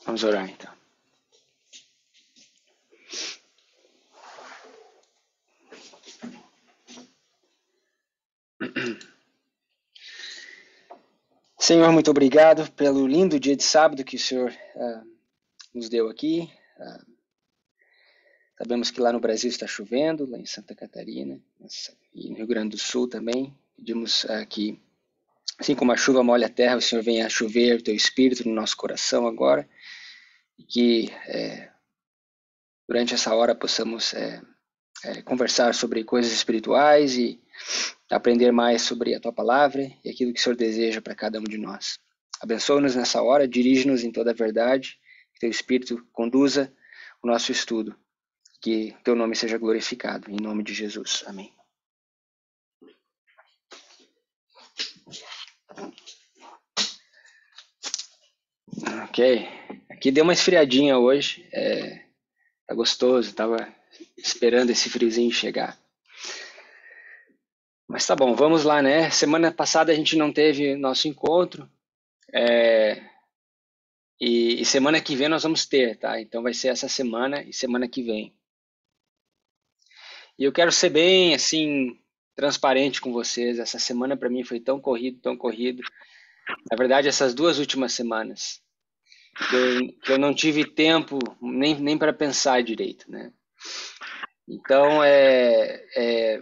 Vamos orar então. Senhor, muito obrigado pelo lindo dia de sábado que o Senhor nos deu aqui. Sabemos que lá no Brasil está chovendo, lá em Santa Catarina e no Rio Grande do Sul também. Pedimos que, assim como a chuva molha a terra, o Senhor venha a chover o Teu Espírito no nosso coração agora e que durante essa hora possamos conversar sobre coisas espirituais e aprender mais sobre a Tua Palavra e aquilo que o Senhor deseja para cada um de nós. Abençoa-nos nessa hora, dirige-nos em toda a verdade, que Teu Espírito conduza o nosso estudo. Que Teu nome seja glorificado, em nome de Jesus. Amém. Ok, aqui deu uma esfriadinha hoje, tá gostoso, tava esperando esse friozinho chegar. Mas tá bom, vamos lá, né? Semana passada a gente não teve nosso encontro, e semana que vem nós vamos ter, tá? Então vai ser essa semana e semana que vem. E eu quero ser bem, assim, transparente com vocês. Essa semana para mim foi tão corrido, tão corrido. Na verdade, essas 2 últimas semanas, que eu não tive tempo nem para pensar direito, né? Então,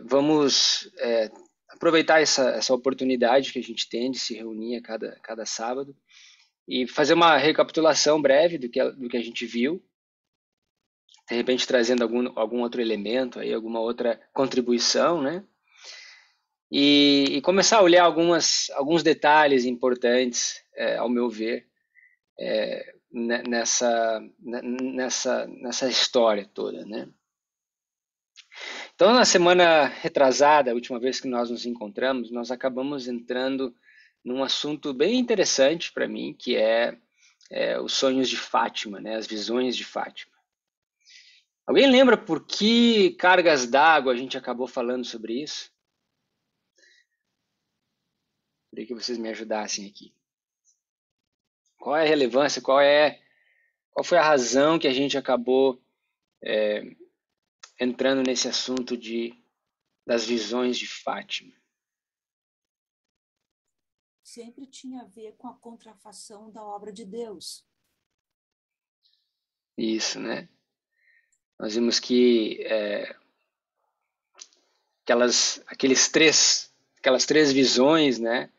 vamos aproveitar essa oportunidade que a gente tem de se reunir a cada sábado e fazer uma recapitulação breve do que a gente viu, de repente trazendo algum outro elemento, aí, alguma outra contribuição, né? E começar a olhar alguns detalhes importantes, ao meu ver, nessa história toda, né? Então, na semana retrasada, a última vez que nós nos encontramos, nós acabamos entrando num assunto bem interessante para mim, que é os sonhos de Fátima, né? As visões de Fátima. Alguém lembra por que cargas d'água a gente acabou falando sobre isso? Queria que vocês me ajudassem aqui. Qual é a relevância? Qual foi a razão que a gente acabou entrando nesse assunto das visões de Fátima? Sempre tinha a ver com a contrafação da obra de Deus. Isso, né? Nós vimos que aquelas três visões, né?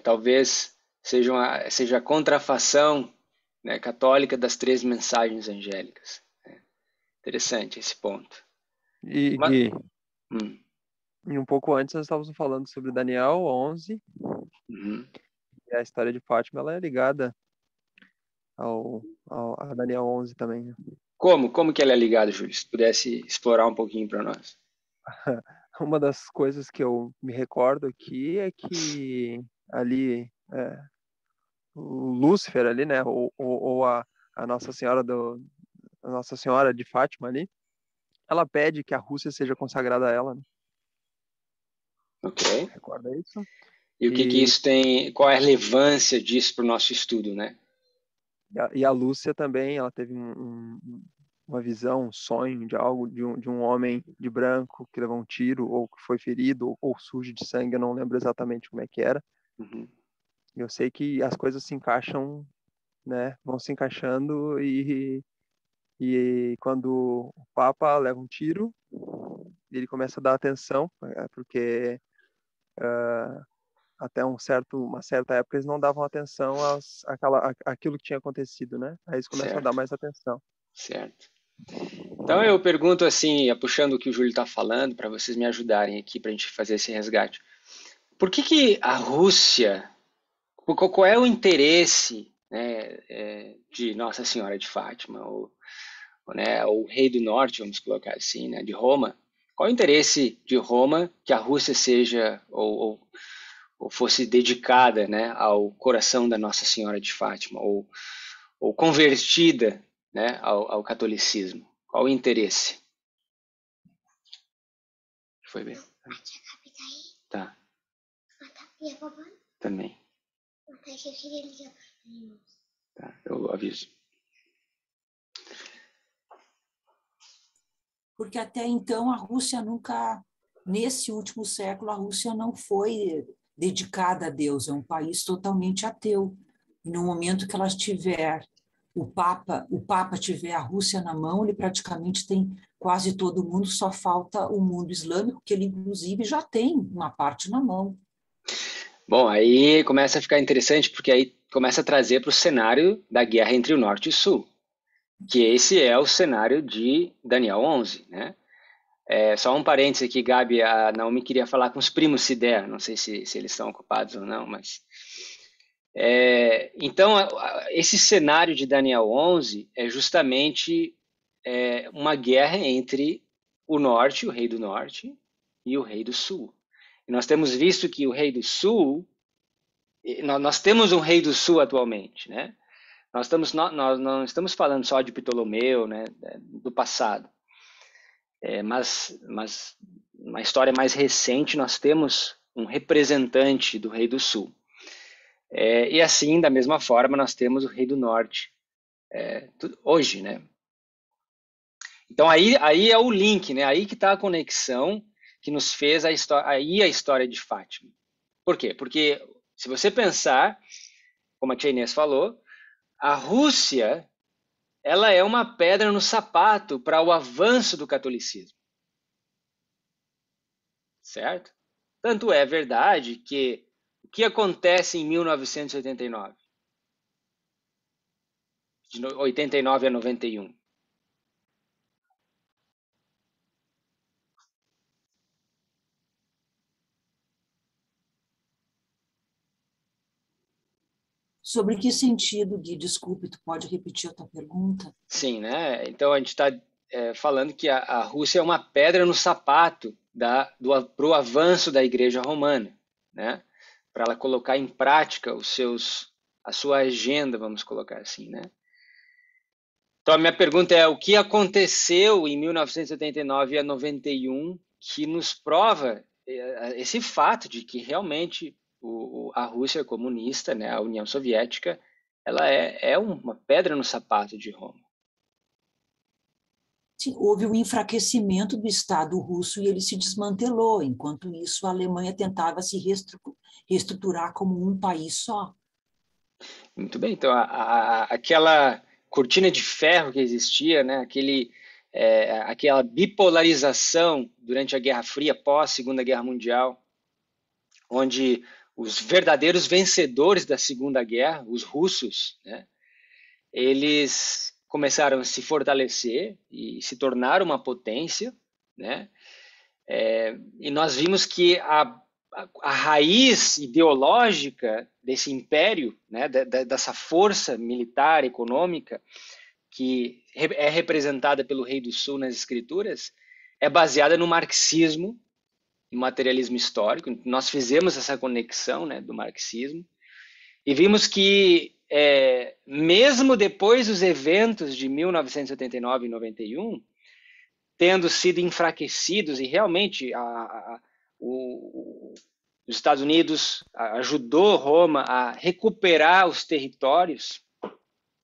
Talvez seja a contrafação, né, católica das três mensagens angélicas. Interessante esse ponto. E Mas, Gui, e um pouco antes nós estávamos falando sobre Daniel 11, e a história de Fátima ela é ligada a Daniel 11 também, né? Como que ela é ligada, Júlio? Se pudesse explorar um pouquinho para nós. Uma das coisas que eu me recordo aqui é que ali o Lúcifer ali, né, ou a Nossa Senhora a Nossa Senhora de Fátima ali, ela pede que a Rússia seja consagrada a ela, né? Ok. Recorda isso? E o que isso tem? Qual é a relevância disso para o nosso estudo, né? E a Lúcia também, ela teve uma visão, um sonho de algo, de um homem de branco que levou um tiro, ou que foi ferido, ou sujo de sangue, eu não lembro exatamente como é que era. Eu sei que as coisas se encaixam, né, vão se encaixando e quando o Papa leva um tiro, ele começa a dar atenção, porque até uma certa época eles não davam atenção àquilo que tinha acontecido, né? Aí eles começam a dar mais atenção. Certo. Então eu pergunto assim, puxando o que o Júlio está falando, para vocês me ajudarem aqui para a gente fazer esse resgate. Por que a Rússia, qual é o interesse, né, de Nossa Senhora de Fátima, né, o Rei do Norte, vamos colocar assim, né, de Roma? Qual é o interesse de Roma que a Rússia seja ou fosse dedicada, né, ao coração da Nossa Senhora de Fátima, ou convertida, né, ao catolicismo? Qual o interesse? Foi bem? Tá. Também. Tá, eu aviso. Porque até então a Rússia nunca, nesse último século, a Rússia não foi dedicada a Deus, é um país totalmente ateu. E no momento que ela tiver o Papa tiver a Rússia na mão, ele praticamente tem quase todo mundo, só falta o mundo islâmico, que ele inclusive já tem uma parte na mão. Bom, aí começa a ficar interessante, porque aí começa a trazer para o cenário da guerra entre o Norte e o Sul, que esse é o cenário de Daniel 11, né? Só um parênteses aqui, Gabi, a Naomi queria falar com os primos se der, não sei se eles estão ocupados ou não, mas... então, esse cenário de Daniel 11 é justamente uma guerra entre o Norte, o rei do Norte, e o rei do Sul. E nós temos visto que o rei do Sul, nós temos um rei do Sul atualmente, né? Nós não estamos falando só de Ptolomeu, né, do passado. Mas na história mais recente nós temos um representante do Rei do Sul. E assim, da mesma forma, nós temos o Rei do Norte hoje, né? Então aí é o link, né? Aí que está a conexão que nos fez a história de Fátima. Por quê? Porque se você pensar, como a tia Inês falou, a Rússia ela é uma pedra no sapato para o avanço do catolicismo. Certo? Tanto é verdade que o que acontece em 1989? De 89 a 91. Sobre que sentido, Gui? Desculpe, tu pode repetir a tua pergunta? Sim, né? Então a gente está falando que a Rússia é uma pedra no sapato para o avanço da Igreja Romana, né? Para ela colocar em prática a sua agenda, vamos colocar assim, né? Então a minha pergunta é: o que aconteceu em 1989 a 91 que nos prova esse fato de que realmente a Rússia comunista, né, a União Soviética, ela é uma pedra no sapato de Roma. Sim, houve um enfraquecimento do Estado russo e ele se desmantelou. Enquanto isso, a Alemanha tentava se reestruturar como um país só. Muito bem, então aquela cortina de ferro que existia, né, aquela bipolarização durante a Guerra Fria, pós Segunda Guerra Mundial, onde os verdadeiros vencedores da Segunda Guerra, os russos, né, eles começaram a se fortalecer e se tornar uma potência, né? E nós vimos que a raiz ideológica desse império, né, dessa força militar, econômica, que é representada pelo Rei do Sul nas escrituras, é baseada no marxismo e materialismo histórico. Nós fizemos essa conexão, né, do marxismo e vimos que mesmo depois dos eventos de 1989 e 91, tendo sido enfraquecidos e realmente os Estados Unidos ajudou Roma a recuperar os territórios,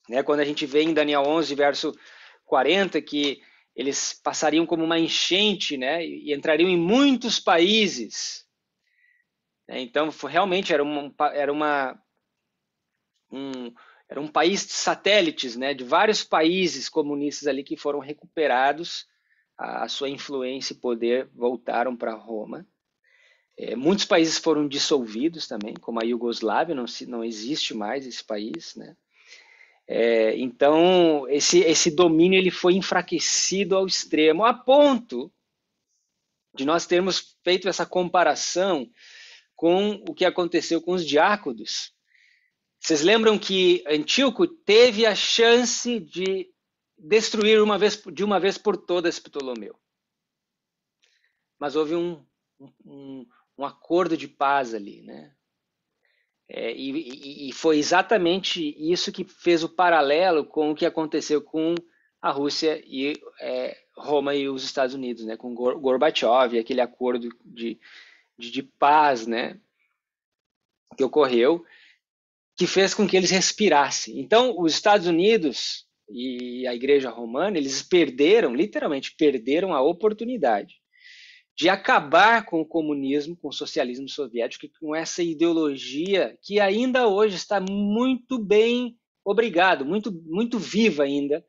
né? Quando a gente vê em Daniel 11, verso 40, que eles passariam como uma enchente, né? E entrariam em muitos países. Então, realmente era um país de satélites, né? De vários países comunistas ali que foram recuperados, a sua influência e poder voltaram para Roma. Muitos países foram dissolvidos também, como a Iugoslávia, não existe mais esse país, né? Então, esse domínio ele foi enfraquecido ao extremo, a ponto de nós termos feito essa comparação com o que aconteceu com os diáconos. Vocês lembram que Antíoco teve a chance de destruir de uma vez por todas Ptolomeu. Mas houve um acordo de paz ali, né? E foi exatamente isso que fez o paralelo com o que aconteceu com a Rússia e Roma e os Estados Unidos, né? Com Gorbachev, aquele acordo de paz, né? Que ocorreu. que fez com que eles respirassem. Então, os Estados Unidos e a Igreja Romana, eles perderam, literalmente perderam a oportunidade de acabar com o comunismo, com o socialismo soviético e com essa ideologia que ainda hoje está muito bem, obrigado, muito viva ainda,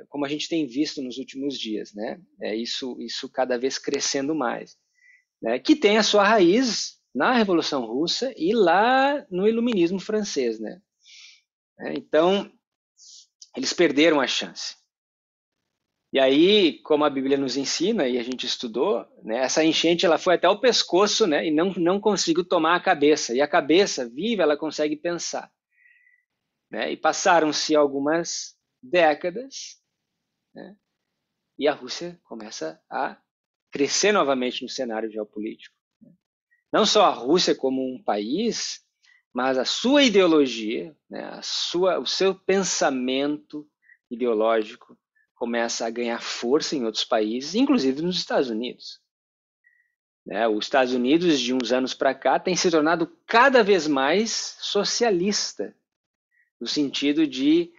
como a gente tem visto nos últimos dias, né? Isso cada vez crescendo mais, né? Que tem a sua raiz na Revolução Russa e lá no Iluminismo francês, né? Então, eles perderam a chance. E aí, como a Bíblia nos ensina e a gente estudou, né, essa enchente ela foi até o pescoço, né, e não conseguiu tomar a cabeça. E a cabeça viva, ela consegue pensar, né? E passaram-se algumas décadas, né, e a Rússia começa a crescer novamente no cenário geopolítico. Não só a Rússia como um país, mas a sua ideologia, né, o seu pensamento ideológico começa a ganhar força em outros países, inclusive nos Estados Unidos. Os Estados Unidos, de uns anos para cá, tem se tornado cada vez mais socialista, no sentido de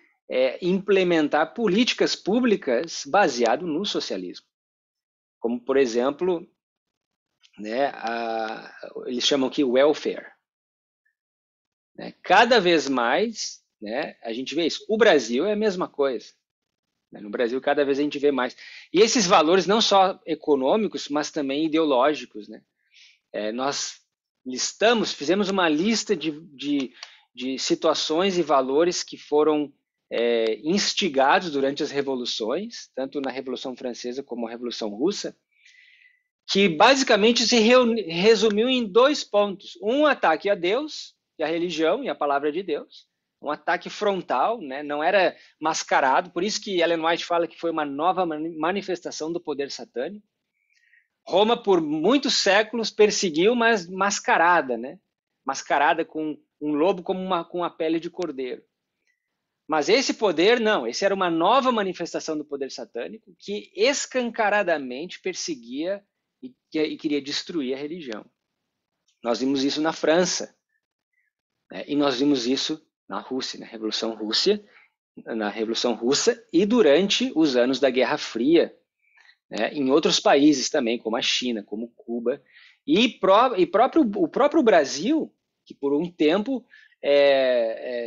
implementar políticas públicas baseado no socialismo. Como, por exemplo, né, eles chamam aqui welfare. Cada vez mais, né, a gente vê isso. O Brasil é a mesma coisa. No Brasil, cada vez a gente vê mais. E esses valores não só econômicos, mas também ideológicos, né? Nós fizemos uma lista de situações e valores que foram instigados durante as revoluções, tanto na Revolução Francesa como na Revolução Russa, que basicamente se resumiu em 2 pontos. Um ataque a Deus, e a religião e a palavra de Deus, um ataque frontal, né? Não era mascarado, por isso que Ellen White fala que foi uma nova manifestação do poder satânico. Roma, por muitos séculos, perseguiu, mas mascarada, né? Mascarada com um lobo com a pele de cordeiro. Mas esse poder, não, esse era uma nova manifestação do poder satânico que escancaradamente perseguia e queria destruir a religião. Nós vimos isso na França, né? E nós vimos isso na Rússia, na Revolução Russa e durante os anos da Guerra Fria, né, em outros países também, como a China, como Cuba, e o próprio Brasil, que por um tempo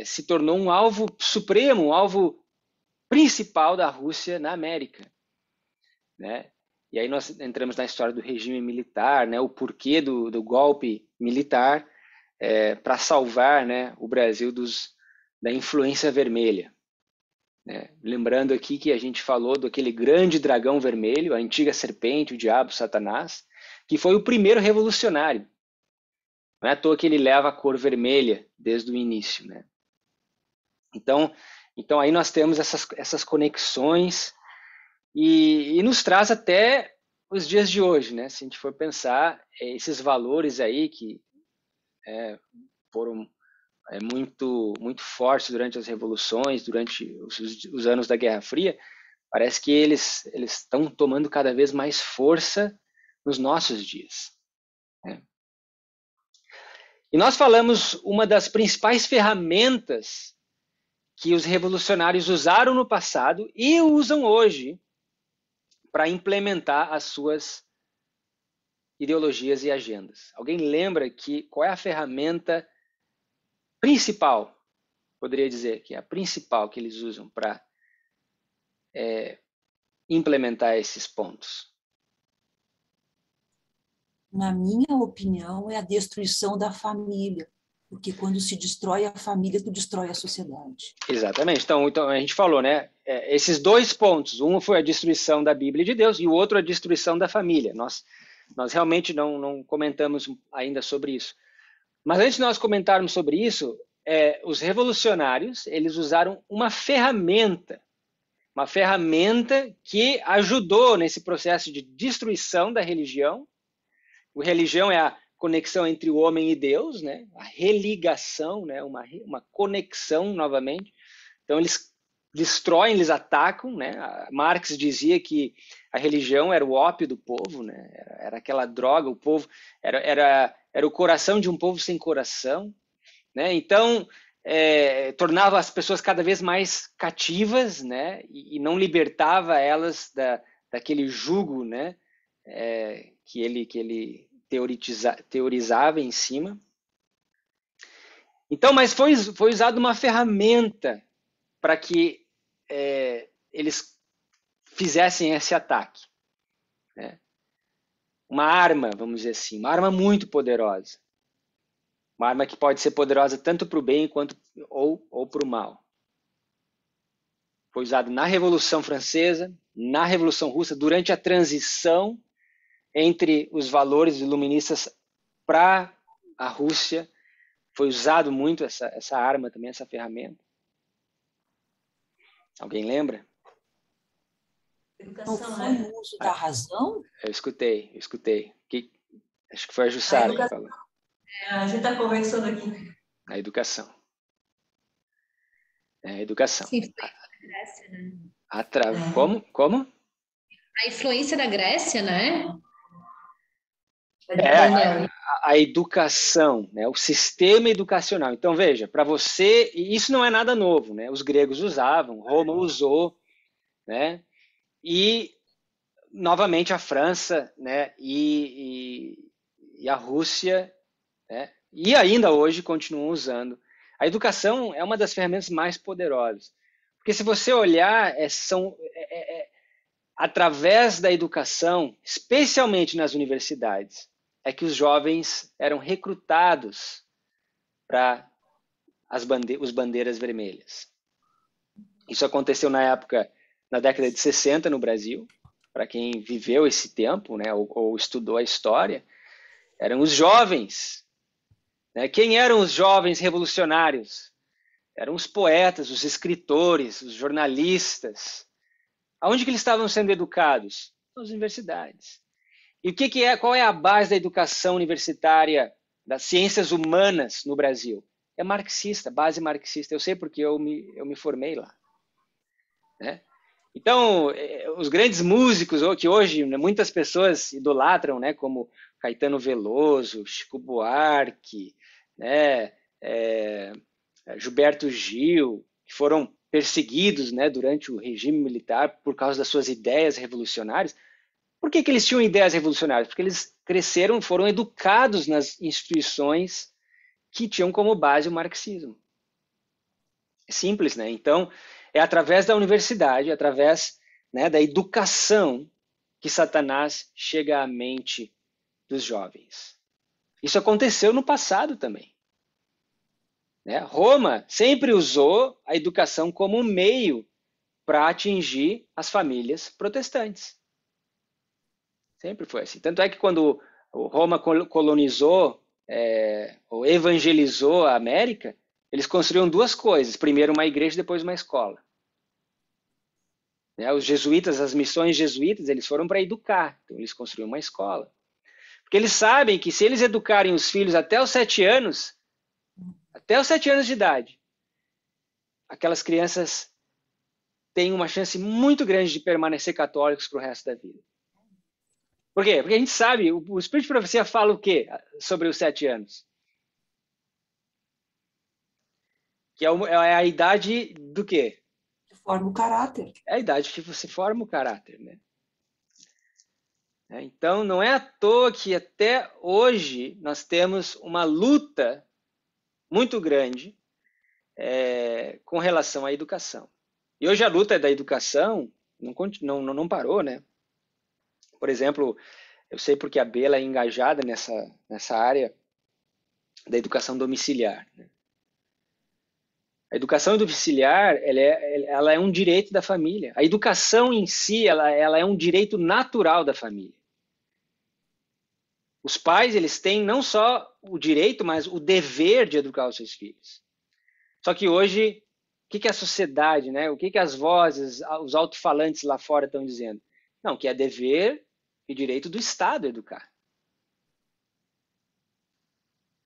se tornou um alvo supremo, um alvo principal da Rússia na América, né? E aí nós entramos na história do regime militar, né, o porquê do golpe militar, para salvar, né, o Brasil da influência vermelha. Né? Lembrando aqui que a gente falou daquele grande dragão vermelho, a antiga serpente, o diabo, Satanás, que foi o primeiro revolucionário. Não é à toa que ele leva a cor vermelha desde o início. Né? Então aí nós temos essas conexões e nos traz até os dias de hoje. Né? Se a gente for pensar, esses valores aí que foram muito fortes durante as revoluções, durante os anos da Guerra Fria, parece que eles estão tomando cada vez mais força nos nossos dias. Né? E nós falamos uma das principais ferramentas que os revolucionários usaram no passado e usam hoje para implementar as suas ideologias e agendas. Alguém lembra qual é a ferramenta principal, poderia dizer que é a principal que eles usam para implementar esses pontos? Na minha opinião, é a destruição da família, porque quando se destrói a família, tu destrói a sociedade. Exatamente. Então a gente falou, né? Esses 2 pontos, um foi a destruição da Bíblia de Deus e o outro a destruição da família. Nós realmente não comentamos ainda sobre isso. Mas antes de nós comentarmos sobre isso, os revolucionários, eles usaram uma ferramenta que ajudou nesse processo de destruição da religião. A religião é a conexão entre o homem e Deus, né? A religação, né? Uma conexão novamente. Então eles destroem, eles atacam, né? Marx dizia que a religião era o ópio do povo, né? Era aquela droga, o povo era o coração de um povo sem coração. né? Então, tornava as pessoas cada vez mais cativas, né? E não libertava elas daquele jugo, né? Que ele teorizava em cima. Então, mas foi usada uma ferramenta para que eles fizessem esse ataque, né? Uma arma, vamos dizer assim, uma arma muito poderosa. Uma arma que pode ser poderosa tanto para o bem ou para o mal. Foi usado na Revolução Francesa, na Revolução Russa, durante a transição entre os valores iluministas para a Rússia. Foi usado muito essa arma também, essa ferramenta. Alguém lembra? Não foi o uso da razão? Eu escutei. Acho que foi a Jussara que falou. A gente está conversando aqui. A educação. A educação. Sim, foi a Grécia, né? Como? A influência da Grécia, né? A educação, né? O sistema educacional. Então, veja, para você, e isso não é nada novo, né? Os gregos usavam, Roma usou, né? E, novamente, a França, né? E a Rússia, né? E ainda hoje continuam usando. A educação é uma das ferramentas mais poderosas. Porque se você olhar, através da educação, especialmente nas universidades, é que os jovens eram recrutados para os bandeiras vermelhas. Isso aconteceu na década de 60 no Brasil. Para quem viveu esse tempo, né, ou estudou a história, eram os jovens. Né? Quem eram os jovens revolucionários? Eram os poetas, os escritores, os jornalistas. Aonde que eles estavam sendo educados? Nas universidades. E qual é a base da educação universitária das ciências humanas no Brasil? É marxista, base marxista. Eu sei porque eu me formei lá. Né? Então, os grandes músicos que hoje, né, muitas pessoas idolatram, né, como Caetano Veloso, Chico Buarque, né, Gilberto Gil, que foram perseguidos, né, durante o regime militar por causa das suas ideias revolucionárias. Por que eles tinham ideias revolucionárias? Porque eles foram educados nas instituições que tinham como base o marxismo. É simples, né? Então, é através da universidade, através, né, da educação, que Satanás chega à mente dos jovens. Isso aconteceu no passado também. Né? Roma sempre usou a educação como meio para atingir as famílias protestantes. Sempre foi assim. Tanto é que quando Roma colonizou ou evangelizou a América, eles construíram duas coisas. Primeiro uma igreja, depois uma escola. Os jesuítas, as missões jesuítas, eles foram para educar. Então eles construíram uma escola. Porque eles sabem que se eles educarem os filhos até os 7 anos de idade, aquelas crianças têm uma chance muito grande de permanecer católicos para o resto da vida. Por quê? Porque a gente sabe, o Espírito de Profecia fala o quê sobre os 7 anos? Que é a idade do quê? Que forma o caráter. É a idade que você forma o caráter, né? Então, não é à toa que até hoje nós temos uma luta muito grande com relação à educação. E hoje a luta da educação não parou, né? Por exemplo, eu sei porque a Bela é engajada nessa área da educação domiciliar. Né? A educação domiciliar ela é um direito da família. A educação em si ela é um direito natural da família. Os pais eles têm não só o direito, mas o dever de educar os seus filhos. Só que hoje, o que a sociedade, né? O que as vozes, os alto-falantes lá fora estão dizendo? Não, que é dever e direito do Estado educar.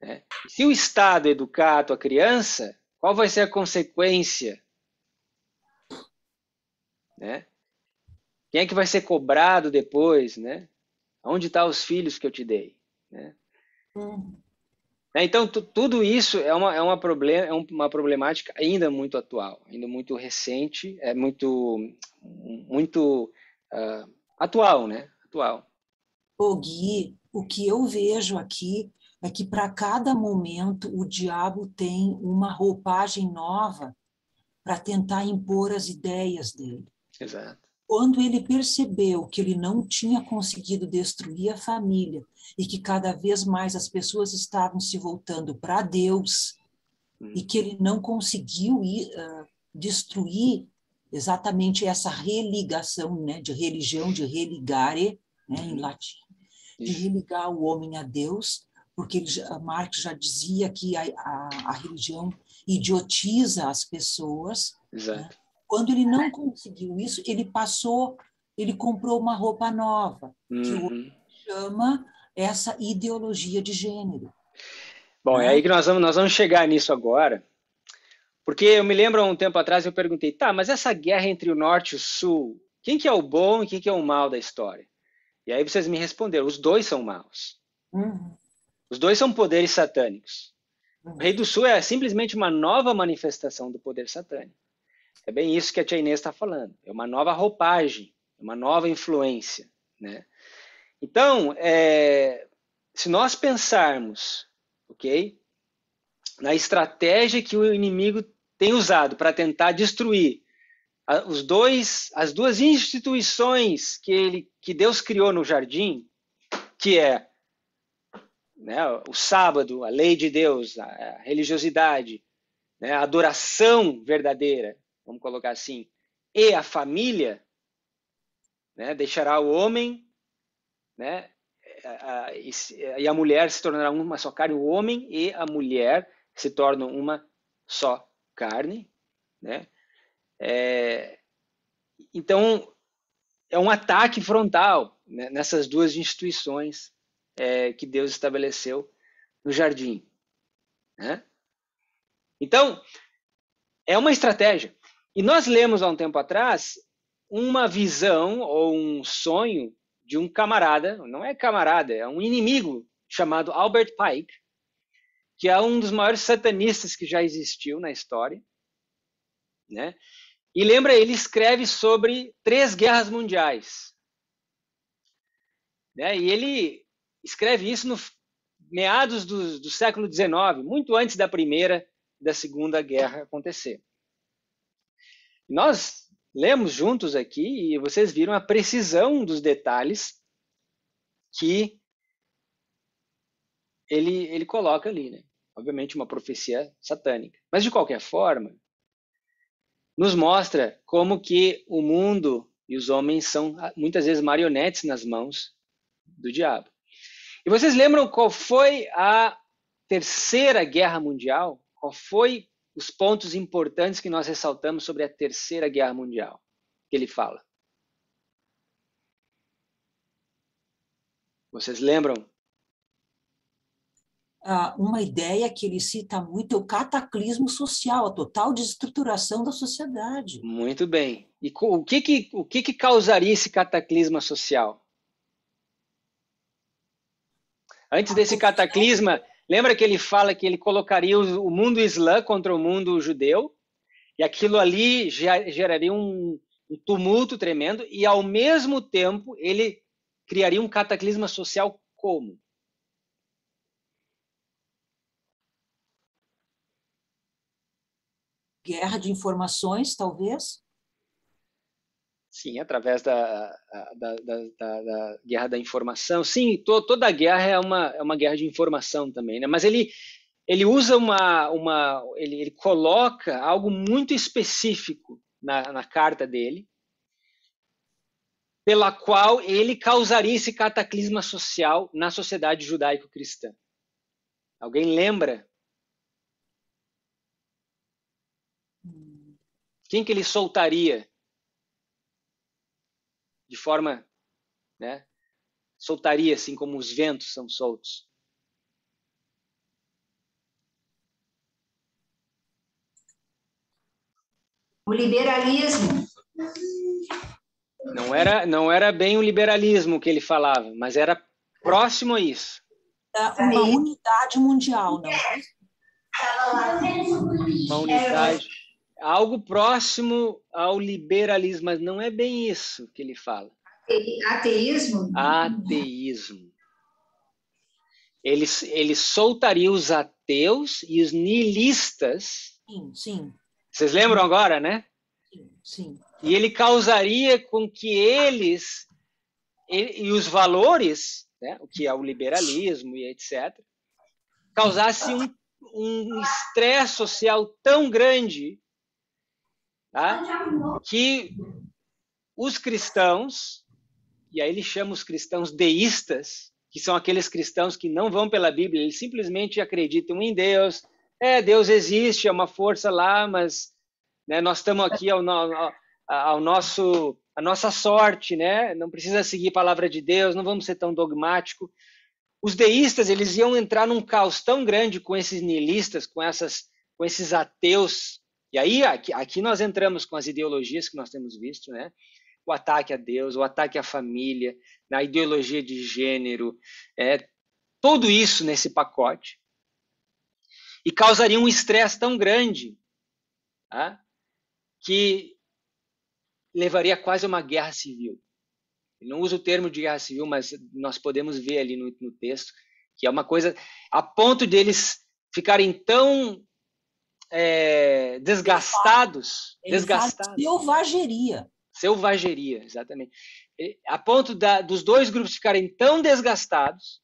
Né? Se o Estado educar a tua criança, qual vai ser a consequência? Né? Quem é que vai ser cobrado depois? Né? Onde estão os filhos que eu te dei? Né? Né? Então, tudo isso é uma problemática ainda muito atual, ainda muito recente, é muito atual, né? Atual. Ô, Gui, o que eu vejo aqui é que para cada momento o diabo tem uma roupagem nova para tentar impor as ideias dele. Exato. Quando ele percebeu que ele não tinha conseguido destruir a família e que cada vez mais as pessoas estavam se voltando para Deus e que ele não conseguiu destruir exatamente essa religação, né, de religião, de religare, né, em latim, de religar o homem a Deus, porque Marx já dizia que a religião idiotiza as pessoas. Exato. Né? Quando ele não conseguiu isso, ele comprou uma roupa nova, que hoje chama essa ideologia de gênero. Bom, é aí que nós vamos chegar nisso agora, porque eu me lembro há um tempo atrás eu perguntei, tá, mas essa guerra entre o norte e o sul, quem que é o bom e quem que é o mal da história? E aí vocês me responderam, os dois são maus. Os dois são poderes satânicos. O Rei do Sul é simplesmente uma nova manifestação do poder satânico. É bem isso que a Tia Inês está falando. É uma nova roupagem, uma nova influência. Né? Então, se nós pensarmos, ok, na estratégia que o inimigo tem usado para tentar destruir as duas instituições que Deus criou no jardim, que é, né, o sábado, a lei de Deus, a religiosidade, né, a adoração verdadeira, vamos colocar assim, e a família, né, deixará o homem, né, e a mulher se tornará uma só carne, o homem e a mulher se tornam uma só carne, né? Então, é um ataque frontal, né, nessas duas instituições que Deus estabeleceu no jardim. Né? Então, é uma estratégia. E nós lemos há um tempo atrás uma visão ou um sonho de um camarada, não é camarada, é um inimigo chamado Albert Pike, que é um dos maiores satanistas que já existiu na história. Né? E lembra, ele escreve sobre 3 guerras mundiais. Né? E ele escreve isso no meados do século XIX, muito antes da Primeira e da Segunda Guerra acontecer. Nós lemos juntos aqui e vocês viram a precisão dos detalhes que ele coloca ali. Né? Obviamente uma profecia satânica. Mas, de qualquer forma, nos mostra como que o mundo e os homens são muitas vezes marionetes nas mãos do diabo. E vocês lembram qual foi a Terceira Guerra Mundial? Qual foi os pontos importantes que nós ressaltamos sobre a Terceira Guerra Mundial? Que ele fala. Vocês lembram? Uma ideia que ele cita muito é o cataclismo social, a total desestruturação da sociedade. Muito bem. E o que causaria esse cataclisma social? Antes desse cataclisma, lembra que ele fala que ele colocaria o mundo islã contra o mundo judeu? E aquilo ali geraria um tumulto tremendo e, ao mesmo tempo, ele criaria um cataclisma social como? Guerra de informações, talvez? Sim, através da guerra da informação. Sim, toda a guerra é uma guerra de informação também, né? Mas ele usa ele coloca algo muito específico na carta dele, pela qual ele causaria esse cataclisma social na sociedade judaico-cristã. Alguém lembra? Quem que ele soltaria? De forma, né, soltaria assim como os ventos são soltos. O liberalismo. Não era bem o liberalismo que ele falava, mas era próximo a isso. Uma unidade mundial, não é isso? Uma unidade, algo próximo ao liberalismo, mas não é bem isso que ele fala. Ateísmo? Ateísmo. Ele soltaria os ateus e os nihilistas. Sim, sim. Vocês lembram agora, né? Sim. E ele causaria com que eles e os valores, né, o que é o liberalismo e etc., causasse um estresse social tão grande, tá, que os cristãos, e aí ele chama os cristãos deístas, que são aqueles cristãos que não vão pela Bíblia, eles simplesmente acreditam em Deus. Deus existe, é uma força lá, mas, né, nós estamos aqui a nossa sorte, né? Não precisa seguir a palavra de Deus, não vamos ser tão dogmáticos. Os deístas, eles iam entrar num caos tão grande com esses nihilistas, com esses ateus. E aí, aqui nós entramos com as ideologias que nós temos visto, né? O ataque a Deus, o ataque à família, a ideologia de gênero, tudo isso nesse pacote. E causaria um estresse tão grande, tá, que levaria quase a uma guerra civil. Ele não usa o termo de guerra civil, mas nós podemos ver ali no texto que é uma coisa a ponto deles ficarem tão desgastados. Selvageria, exatamente. A ponto dos dois grupos ficarem tão desgastados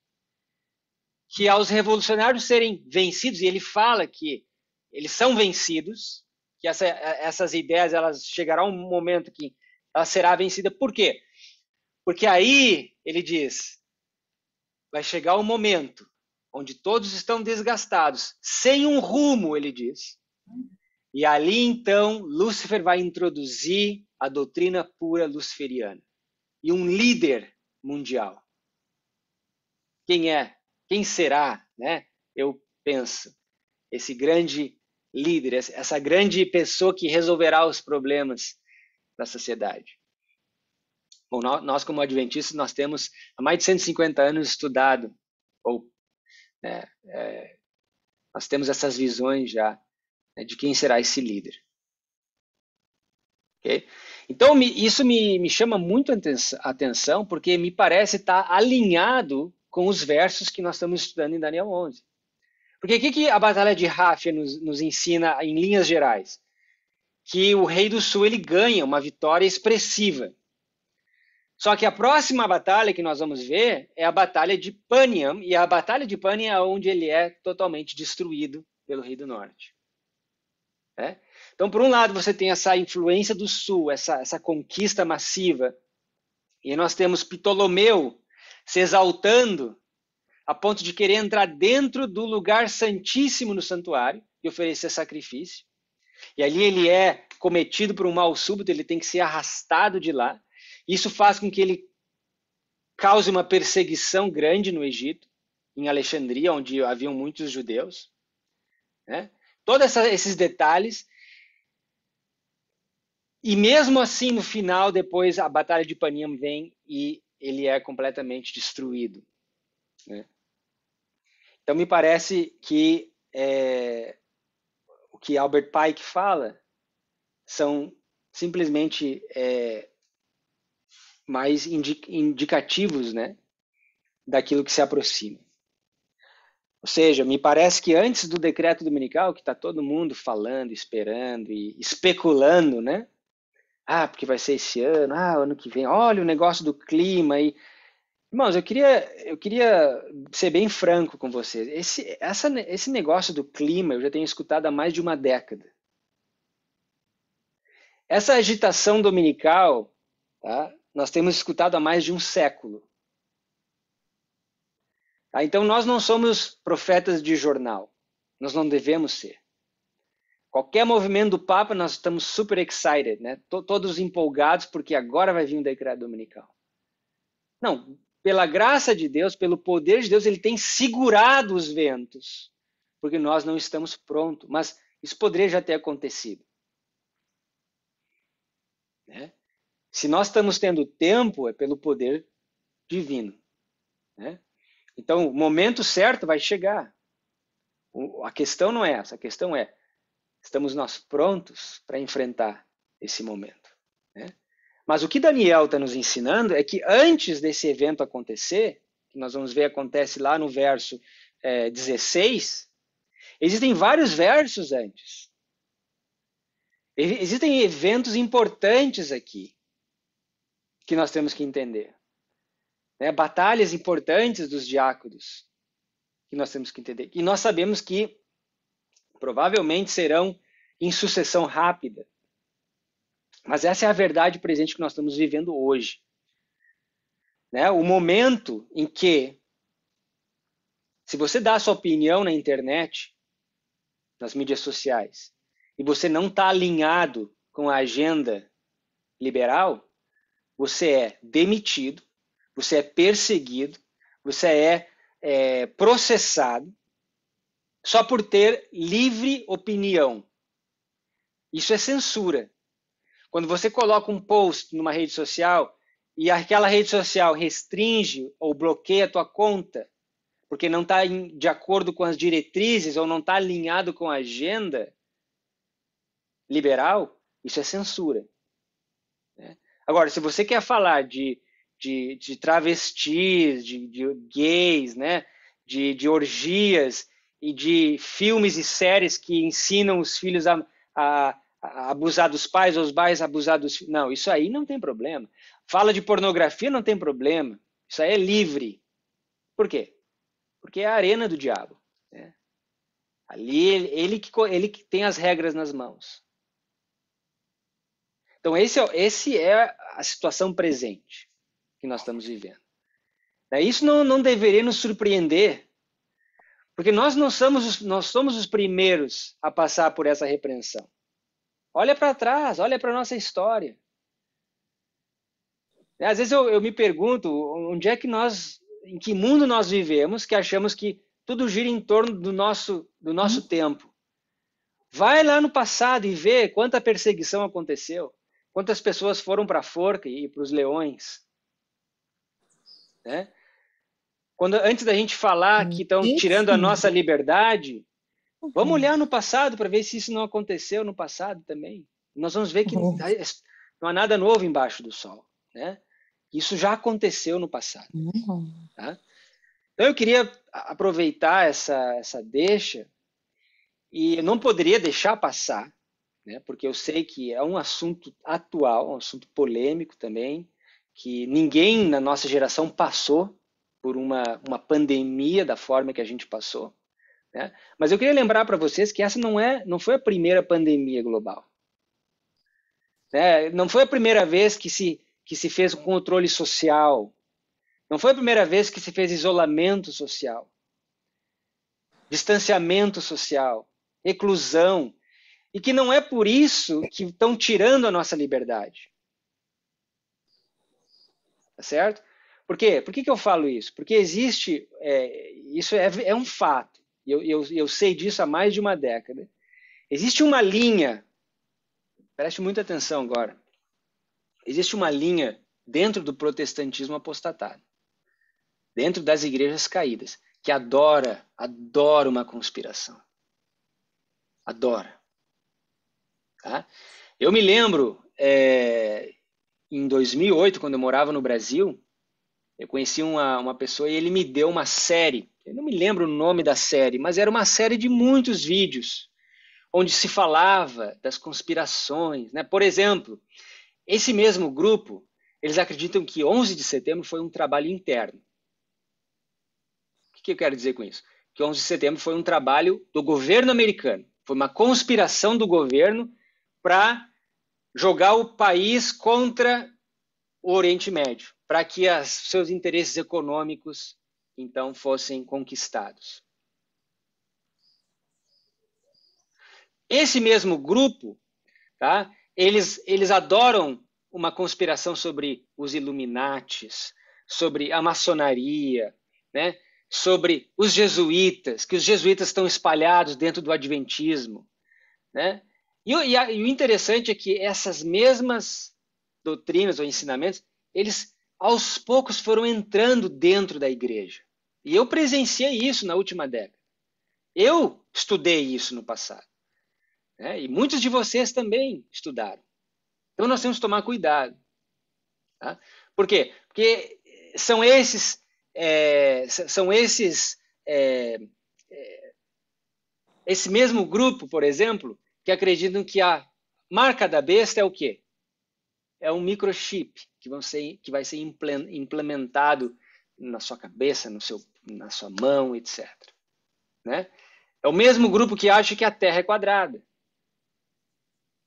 que aos revolucionários serem vencidos, e ele fala que eles são vencidos, que essas ideias elas chegarão a um momento que ela será vencida. Por quê? Porque aí, ele diz, vai chegar um momento onde todos estão desgastados, sem um rumo, ele diz. E ali, então, Lúcifer vai introduzir a doutrina pura luciferiana. E um líder mundial. Quem é? Quem será? Né? Eu penso, esse grande líder, essa grande pessoa que resolverá os problemas da sociedade. Bom, nós como adventistas, nós temos há mais de 150 anos estudado, nós temos essas visões já, né, de quem será esse líder. Okay? Então, isso me chama muito a atenção, porque me parece estar alinhado com os versos que nós estamos estudando em Daniel 11. Porque o que a Batalha de Ráfia nos ensina em linhas gerais? Que o Rei do Sul ele ganha uma vitória expressiva. Só que a próxima batalha que nós vamos ver é a Batalha de Paniam, e a Batalha de Paniam é onde ele é totalmente destruído pelo Rei do Norte. Né? Então, por um lado, você tem essa influência do Sul, essa conquista massiva, e nós temos Ptolomeu se exaltando a ponto de querer entrar dentro do lugar santíssimo no santuário e oferecer sacrifício. E ali ele é cometido por um mal súbito, ele tem que ser arrastado de lá. Isso faz com que ele cause uma perseguição grande no Egito, em Alexandria, onde haviam muitos judeus. Né? Todos esses detalhes. E mesmo assim, no final, depois a Batalha de Paniam vem e ele é completamente destruído. Né? Então, me parece que o que Albert Pike fala são simplesmente mais indicativos, né, daquilo que se aproxima. Ou seja, me parece que antes do decreto dominical, que está todo mundo falando, esperando e especulando, né? Porque vai ser esse ano, ano que vem, olha o negócio do clima. Irmãos, eu queria ser bem franco com vocês. Esse negócio do clima eu já tenho escutado há mais de uma década. Essa agitação dominical, tá, nós temos escutado há mais de um século. Tá? Então, nós não somos profetas de jornal. Nós não devemos ser. Qualquer movimento do Papa, nós estamos super excited, né? Todos empolgados, porque agora vai vir o decreto dominical. Não, pela graça de Deus, pelo poder de Deus, ele tem segurado os ventos, porque nós não estamos prontos. Mas isso poderia já ter acontecido. Né? Se nós estamos tendo tempo, é pelo poder divino. Né? Então, o momento certo vai chegar. A questão não é essa, a questão é, estamos nós prontos para enfrentar esse momento, né? Mas o que Daniel está nos ensinando é que antes desse evento acontecer, que nós vamos ver acontece lá no verso 16, existem vários versos antes. Existem eventos importantes aqui que nós temos que entender, né? Batalhas importantes dos diáconos que nós temos que entender. E nós sabemos que provavelmente serão em sucessão rápida. Mas essa é a verdade presente que nós estamos vivendo hoje, né? O momento em que, se você dá a sua opinião na internet, nas mídias sociais, e você não está alinhado com a agenda liberal, você é demitido, você é perseguido, você é processado só por ter livre opinião. Isso é censura. Quando você coloca um post numa rede social e aquela rede social restringe ou bloqueia a tua conta porque não está de acordo com as diretrizes ou não está alinhado com a agenda liberal, isso é censura, né? Agora, se você quer falar de travestis, de gays, né? de orgias e de filmes e séries que ensinam os filhos a abusar dos pais ou os pais a abusar dos filhos, não, isso aí não tem problema. Fala de pornografia, não tem problema. Isso aí é livre. Por quê? Porque é a arena do diabo, né? Ali ele que tem as regras nas mãos. Então esse é a situação presente que nós estamos vivendo. Isso não deveria nos surpreender, porque nós somos os primeiros a passar por essa repreensão. Olha para trás, olha para a nossa história. Às vezes eu me pergunto onde é que em que mundo nós vivemos que achamos que tudo gira em torno do nosso tempo. Vai lá no passado e vê quanta perseguição aconteceu, quantas pessoas foram para a forca e para os leões, né? Antes da gente falar que estão tirando a nossa liberdade, vamos olhar no passado para ver se isso não aconteceu no passado também. Nós vamos ver que não há nada novo embaixo do sol, né? Isso já aconteceu no passado. Tá? Então eu queria aproveitar essa deixa e eu não poderia deixar passar, né? Porque eu sei que é um assunto atual, um assunto polêmico também, que ninguém na nossa geração passou por uma pandemia da forma que a gente passou, né? Mas eu queria lembrar para vocês que essa não foi a primeira pandemia global, né? Não foi a primeira vez que se fez um controle social, não foi a primeira vez que se fez isolamento social, distanciamento social, reclusão, e que não é por isso que estão tirando a nossa liberdade. Tá certo? Por quê? Por que eu falo isso? Porque existe, isso é um fato, eu sei disso há mais de uma década. Existe uma linha, preste muita atenção agora, existe uma linha dentro do protestantismo apostatado, dentro das igrejas caídas, que adora uma conspiração. Adora. Tá? Eu me lembro, em 2008, quando eu morava no Brasil, eu conheci uma pessoa e ele me deu uma série, eu não me lembro o nome da série, mas era uma série de muitos vídeos, onde se falava das conspirações, né? Por exemplo, esse mesmo grupo, eles acreditam que 11 de setembro foi um trabalho interno. O que eu quero dizer com isso? Que 11 de setembro foi um trabalho do governo americano, foi uma conspiração do governo para jogar o país contra o Oriente Médio, para que seus interesses econômicos, então, fossem conquistados. Esse mesmo grupo, tá? Eles adoram uma conspiração sobre os Illuminatis, sobre a maçonaria, né? Sobre os jesuítas, que os jesuítas estão espalhados dentro do adventismo, né? E o interessante é que essas mesmas doutrinas ou ensinamentos, eles aos poucos foram entrando dentro da igreja. E eu presenciei isso na última década. Eu estudei isso no passado. Né? E muitos de vocês também estudaram. Então nós temos que tomar cuidado. Tá? Por quê? Porque são esses esse mesmo grupo, por exemplo, que acreditam que a marca da besta é o quê? É um microchip que vai ser implementado na sua cabeça, na sua mão, etc. Né? É o mesmo grupo que acha que a Terra é quadrada,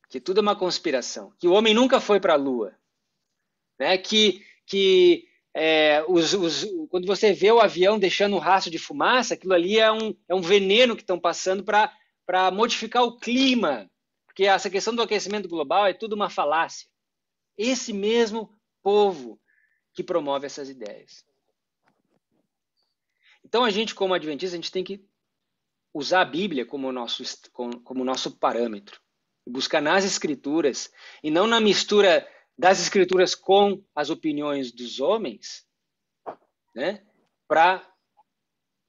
que tudo é uma conspiração, que o homem nunca foi para a Lua, né? Quando você vê o avião deixando um rastro de fumaça, aquilo ali é um veneno que estão passando para modificar o clima, porque essa questão do aquecimento global é tudo uma falácia. Esse mesmo povo que promove essas ideias. Então, a gente, como adventista, a gente tem que usar a Bíblia como nosso parâmetro, buscar nas Escrituras, e não na mistura das Escrituras com as opiniões dos homens, né, para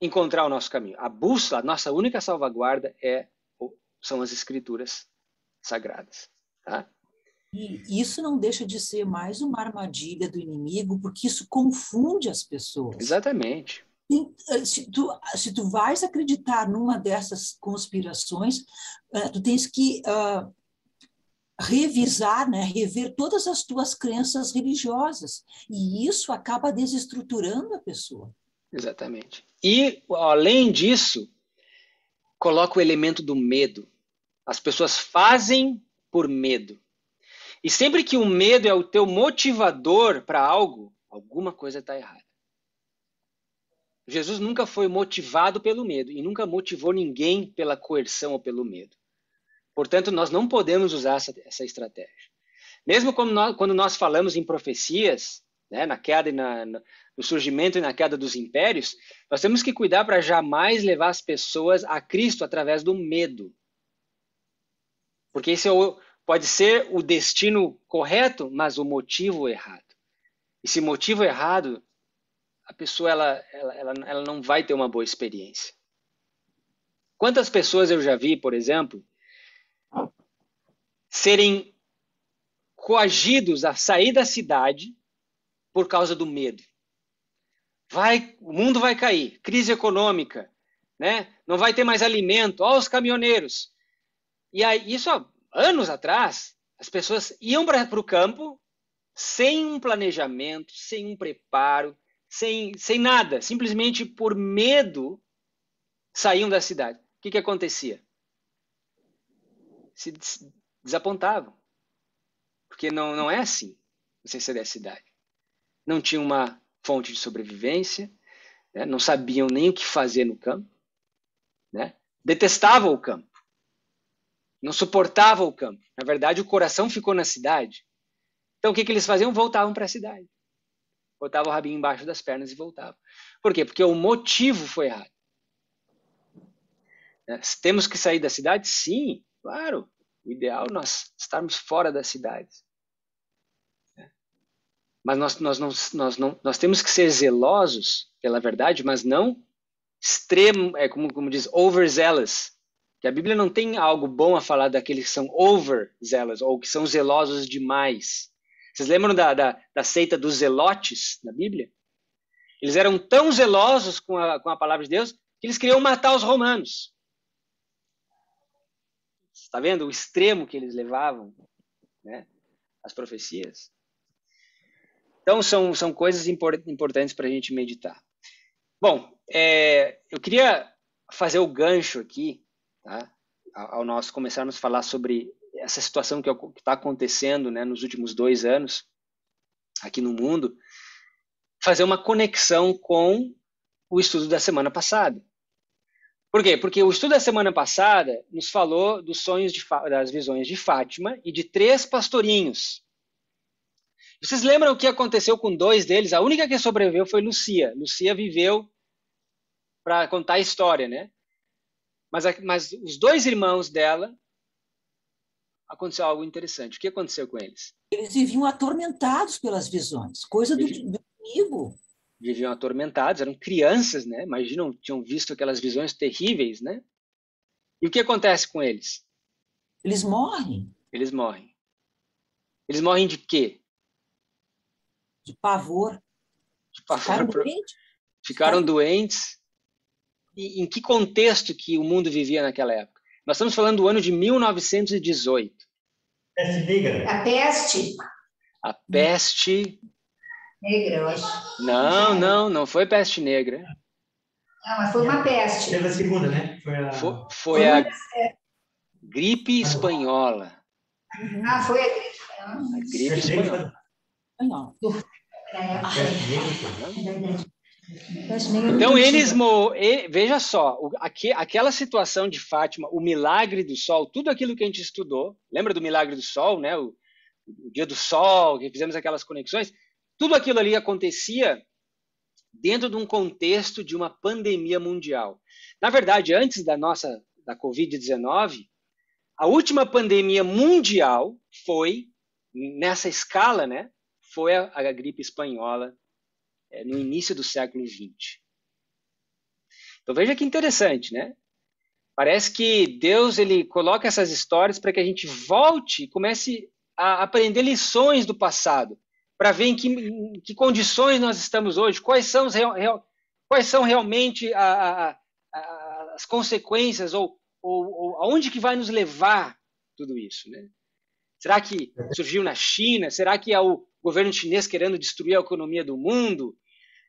encontrar o nosso caminho. A bússola, a nossa única salvaguarda são as Escrituras sagradas. Tá? E isso não deixa de ser mais uma armadilha do inimigo, porque isso confunde as pessoas. Exatamente. Se tu vais acreditar numa dessas conspirações, tu tens que revisar, né, rever todas as tuas crenças religiosas. E isso acaba desestruturando a pessoa. Exatamente. E, além disso, coloca o elemento do medo. As pessoas fazem por medo. E sempre que o medo é o teu motivador para algo, alguma coisa está errada. Jesus nunca foi motivado pelo medo e nunca motivou ninguém pela coerção ou pelo medo. Portanto, nós não podemos usar essa estratégia. Mesmo quando nós falamos em profecias, né, na queda e no surgimento e na queda dos impérios, nós temos que cuidar para jamais levar as pessoas a Cristo através do medo. Porque esse pode ser o destino correto, mas o motivo errado. E se motivo errado, a pessoa ela não vai ter uma boa experiência. Quantas pessoas eu já vi, por exemplo, serem coagidos a sair da cidade por causa do medo. O mundo vai cair, crise econômica, né? Não vai ter mais alimento, os caminhoneiros. E aí, isso há anos atrás, as pessoas iam para o campo sem um planejamento, sem um preparo, sem nada, simplesmente por medo saíam da cidade. O que acontecia? Se desapontavam. Porque não é assim você sair da cidade. Não tinha uma fonte de sobrevivência, né? Não sabiam nem o que fazer no campo, né? Detestavam o campo, não suportavam o campo. Na verdade, o coração ficou na cidade. Então, o que eles faziam? Voltavam para a cidade. Botavam o rabinho embaixo das pernas e voltavam. Por quê? Porque o motivo foi errado. Temos que sair da cidade? Sim, claro. O ideal é nós estarmos fora das cidades. Mas nós temos que ser zelosos pela verdade, mas não extremo, como diz, overzealous. Que a Bíblia não tem algo bom a falar daqueles que são overzealous, ou que são zelosos demais. Vocês lembram da seita dos zelotes na Bíblia? Eles eram tão zelosos com a palavra de Deus que eles queriam matar os romanos. Está vendo o extremo que eles levavam, né? As profecias? Então, são coisas importantes para a gente meditar. Bom, eu queria fazer o gancho aqui, tá? Ao nós começarmos a falar sobre essa situação que está acontecendo, né, nos últimos 2 anos aqui no mundo, fazer uma conexão com o estudo da semana passada. Por quê? Porque o estudo da semana passada nos falou dos sonhos das visões de Fátima e de 3 pastorinhos. Vocês lembram o que aconteceu com 2 deles? A única que sobreviveu foi Lucia. Lucia viveu para contar a história, né? Mas os 2 irmãos dela, aconteceu algo interessante. O que aconteceu com eles? Eles viviam atormentados pelas visões, coisa do inimigo. viviam atormentados, eram crianças, né? Imaginam, tinham visto aquelas visões terríveis, né? E o que acontece com eles? Eles morrem Eles morrem. Eles morrem de quê? de pavor. Ficaram doentes. Ficaram doentes. E em que contexto que o mundo vivia naquela época? Nós estamos falando do ano de 1918. Peste negra. A peste A peste... negra, eu acho. Não foi peste negra. Não, mas foi uma peste. Teve a segunda, né? Foi a gripe espanhola. Ah, foi a A gripe espanhola. Não. Então eles veja só, aquela situação de Fátima, o milagre do sol, tudo aquilo que a gente estudou, lembra do milagre do sol, né? O dia do sol, que fizemos aquelas conexões, tudo aquilo ali acontecia dentro de um contexto de uma pandemia mundial. Na verdade, antes da Covid-19, a última pandemia mundial foi nessa escala, né? Foi a gripe espanhola no início do século XX. Então veja que interessante, né? Parece que Deus ele coloca essas histórias para que a gente volte e comece a aprender lições do passado, para ver em que condições nós estamos hoje, quais são realmente as consequências ou aonde que vai nos levar tudo isso, né? Será que surgiu na China? Será que é o governo chinês querendo destruir a economia do mundo?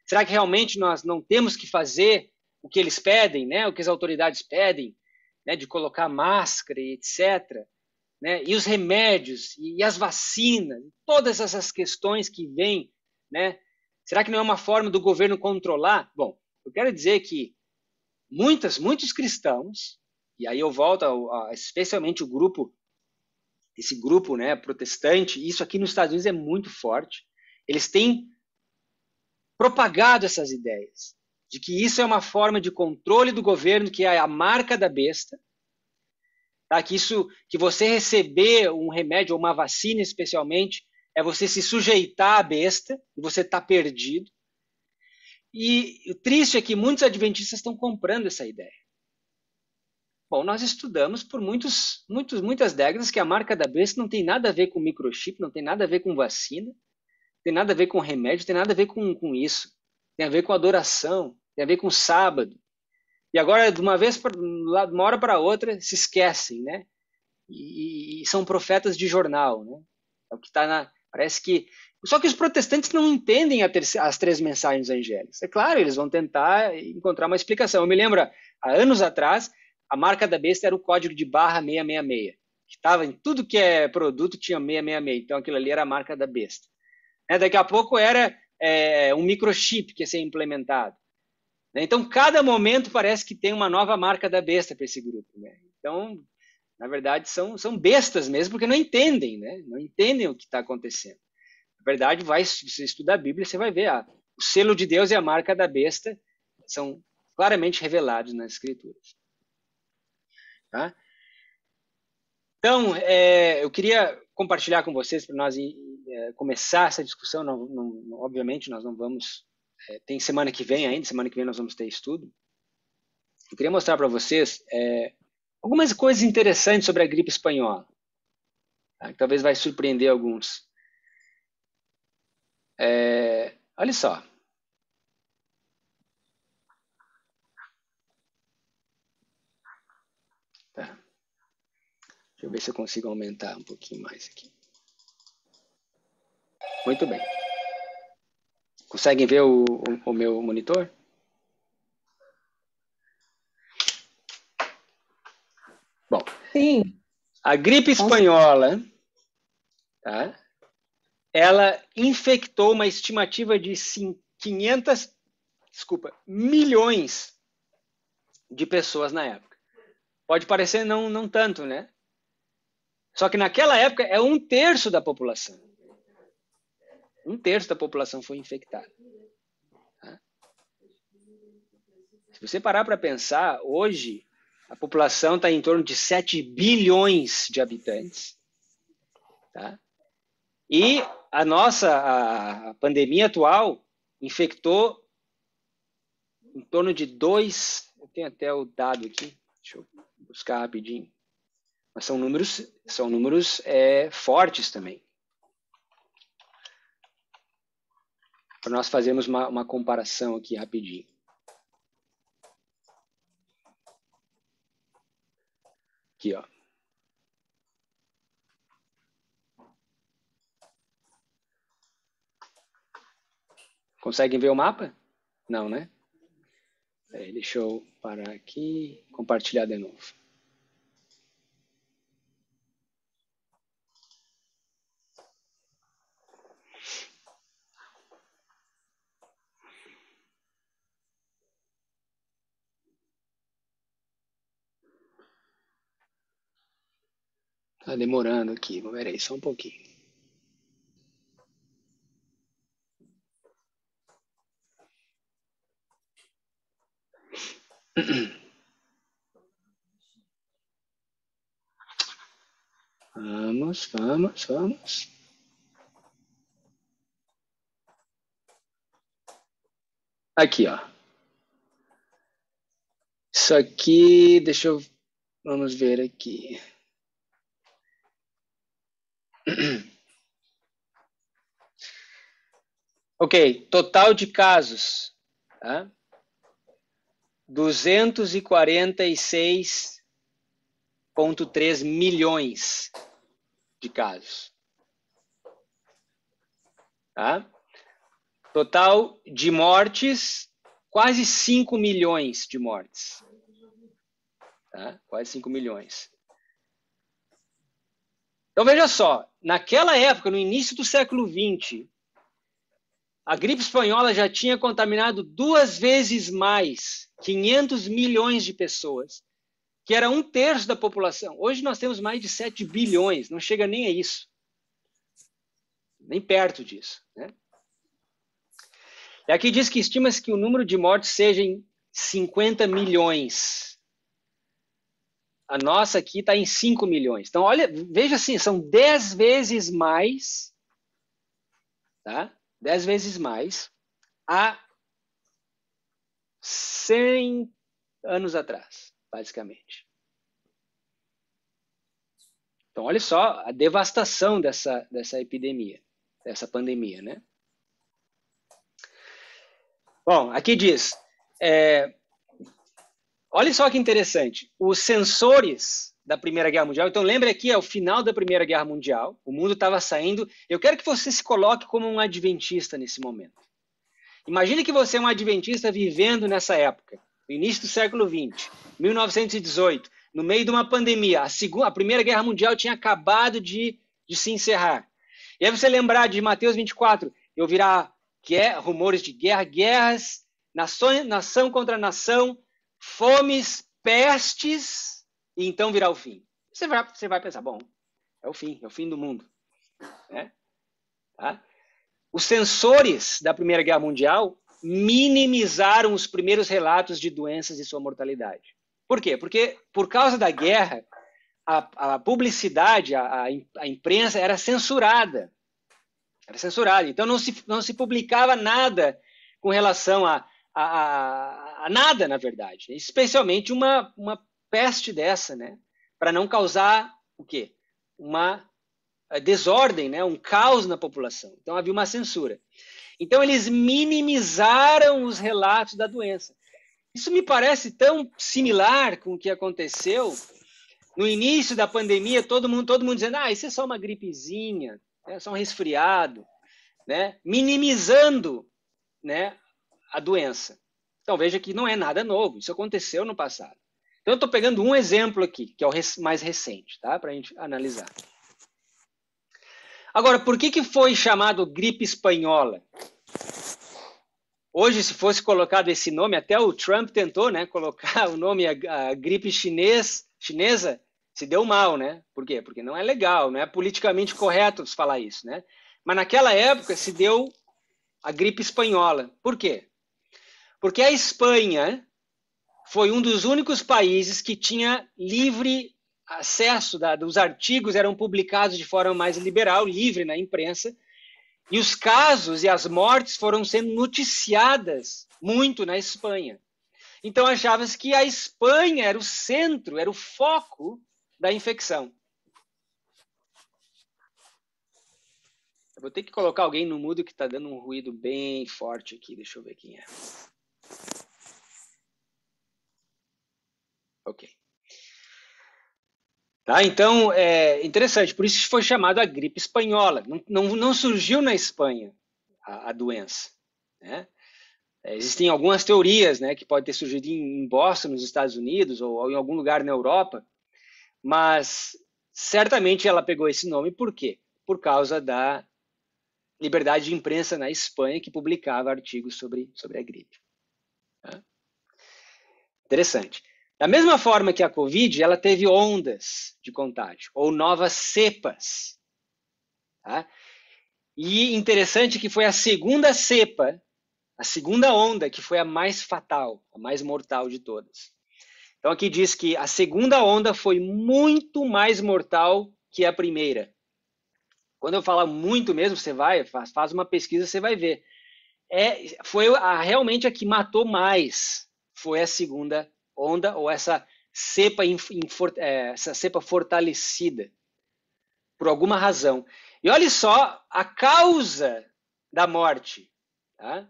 Será que realmente nós não temos que fazer o que eles pedem, né? O que as autoridades pedem, né? De colocar máscara e etc., né? E os remédios e as vacinas, todas essas questões que vêm, né? Será que não é uma forma do governo controlar? Bom, eu quero dizer que muitos cristãos, e aí eu volto especialmente esse grupo, né, protestante, isso aqui nos Estados Unidos é muito forte, eles têm propagado essas ideias de que isso é uma forma de controle do governo, que é a marca da besta, tá? Que você receber um remédio ou uma vacina especialmente é você se sujeitar à besta e você está perdido. E o triste é que muitos adventistas estão comprando essa ideia. Bom, nós estudamos por muitas décadas que a marca da besta não tem nada a ver com microchip, não tem nada a ver com vacina, não tem nada a ver com remédio, não tem nada a ver com isso. Tem a ver com adoração, tem a ver com sábado. E agora, de uma hora para outra, se esquecem, né? E são profetas de jornal, né? É o que está parece que... Só que os protestantes não entendem as 3 mensagens angélicas. É claro, eles vão tentar encontrar uma explicação. Eu me lembro, há anos atrás, a marca da besta era o código de barra 666. Que estava em tudo que é produto, tinha 666. Então, aquilo ali era a marca da besta. Daqui a pouco era um microchip que ia ser implementado. Então, cada momento parece que tem uma nova marca da besta para esse grupo, né? Então, na verdade, são bestas mesmo, porque não entendem, né? Não entendem o que está acontecendo. Na verdade, se você estudar a Bíblia, você vai ver, o selo de Deus e a marca da besta são claramente revelados nas Escrituras. Tá? Então, eu queria compartilhar com vocês, para nós começar essa discussão. Obviamente, nós não vamos... tem semana que vem nós vamos ter estudo. Eu queria mostrar para vocês algumas coisas interessantes sobre a gripe espanhola, tá? Que talvez vai surpreender alguns. Olha só. Tá. Deixa eu ver se eu consigo aumentar um pouquinho mais aqui. Muito bem. Conseguem ver o meu monitor? Bom, sim. A gripe espanhola, tá? Ela infectou uma estimativa de 500 milhões de pessoas na época. Pode parecer não tanto, né? Só que naquela época é 1/3 da população. 1/3 da população foi infectada. Tá? Se você parar para pensar, hoje a população está em torno de 7 bilhões de habitantes. Tá? E a pandemia atual infectou em torno de 2, eu tenho até o dado aqui, deixa eu buscar rapidinho, mas são números fortes também. Para nós fazermos uma comparação aqui rapidinho. Aqui, ó. Conseguem ver o mapa? Não, né? Deixa eu parar aqui, compartilhar de novo. Tá demorando aqui, vamos ver aí só um pouquinho. Vamos. Aqui, ó. Isso aqui, vamos ver aqui. Ok, total de casos, tá? 246,3 milhões de casos. Tá? Total de mortes, quase 5 milhões de mortes. Tá? Quase 5 milhões. Então veja só, naquela época, no início do século XX, a gripe espanhola já tinha contaminado 2 vezes mais, 500 milhões de pessoas, que era 1/3 da população. Hoje nós temos mais de 7 bilhões, não chega nem a isso. Nem perto disso. Né? E aqui diz que estima-se que o número de mortes seja em 50 milhões. A nossa aqui está em 5 milhões. Então, olha, veja assim, são 10 vezes mais, tá? 10 vezes mais há 100 anos atrás, basicamente. Então, olha só a devastação dessa epidemia, dessa pandemia, né? Bom, aqui diz, olha só que interessante, os sensores da Primeira Guerra Mundial, então lembra aqui, é o final da Primeira Guerra Mundial, o mundo estava saindo, eu quero que você se coloque como um adventista nesse momento. Imagine que você é um adventista vivendo nessa época, no início do século XX, 1918, no meio de uma pandemia, a Primeira Guerra Mundial tinha acabado de se encerrar. E aí você lembrar de Mateus 24, eu virá rumores de guerra, guerras, nação contra nação, fomes, pestes, e então virá o fim. Você vai pensar, bom, é o fim do mundo. Né? Tá? Os sensores da Primeira Guerra Mundial minimizaram os primeiros relatos de doenças e sua mortalidade. Por quê? Porque por causa da guerra, a publicidade, a imprensa era censurada. Era censurada. Então não se publicava nada com relação a nada, na verdade. Especialmente uma peste dessa, né? Para não causar o quê? Uma desordem, né? Um caos na população. Então havia uma censura. Então eles minimizaram os relatos da doença. Isso me parece tão similar com o que aconteceu no início da pandemia, todo mundo dizendo, isso é só uma gripezinha, é só um resfriado, né? Minimizando, né, a doença. Então veja que não é nada novo, isso aconteceu no passado. Então eu estou pegando um exemplo aqui, que é o mais recente, tá? Para a gente analisar. Agora, por que foi chamado gripe espanhola? Hoje, se fosse colocado esse nome, até o Trump tentou, né, colocar o nome a gripe chinesa, se deu mal, né? Por quê? Porque não é legal, não é politicamente correto falar isso, né? Mas naquela época se deu a gripe espanhola. Por quê? Porque a Espanha foi um dos únicos países que tinha livre acesso, os artigos eram publicados de forma mais liberal, livre na imprensa, E os casos e as mortes foram sendo noticiadas muito na Espanha. Então achava-se que a Espanha era o centro, era o foco da infecção. Eu vou ter que colocar alguém no mudo que está dando um ruído bem forte aqui. Deixa eu ver quem é. Ok. Tá, então, é interessante. Por isso foi chamado a gripe espanhola. Não surgiu na Espanha a doença, né? Existem algumas teorias, né, que pode ter surgido em Boston, nos Estados Unidos, ou em algum lugar na Europa, mas certamente ela pegou esse nome por quê? Por causa da liberdade de imprensa na Espanha, que publicava artigos sobre a gripe. Tá? Interessante. Da mesma forma que a Covid, ela teve ondas de contágio, ou novas cepas. Tá? E interessante que foi a segunda cepa, a segunda onda, que foi a mais fatal, a mais mortal de todas. Então aqui diz que a segunda onda foi muito mais mortal que a primeira. Quando eu falo muito mesmo, você faz uma pesquisa, você vai ver. Foi realmente a que matou mais, foi a segunda onda, ou essa cepa fortalecida, por alguma razão. E olha só a causa da morte. Tá?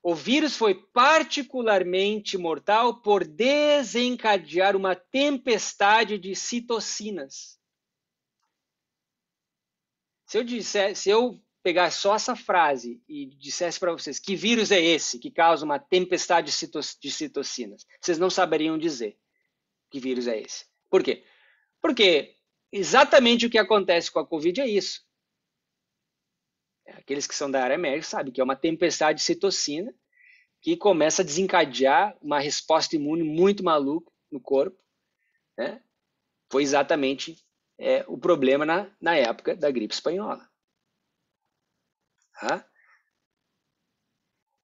O vírus foi particularmente mortal por desencadear uma tempestade de citocinas. Se eu pegar só essa frase e dissesse para vocês que vírus é esse que causa uma tempestade de citocinas, vocês não saberiam dizer que vírus é esse. Por quê? Porque exatamente o que acontece com a Covid é isso. Aqueles que são da área médica sabem que é uma tempestade de citocina que começa a desencadear uma resposta imune muito maluca no corpo. Né? Foi exatamente o problema na época da gripe espanhola. Tá?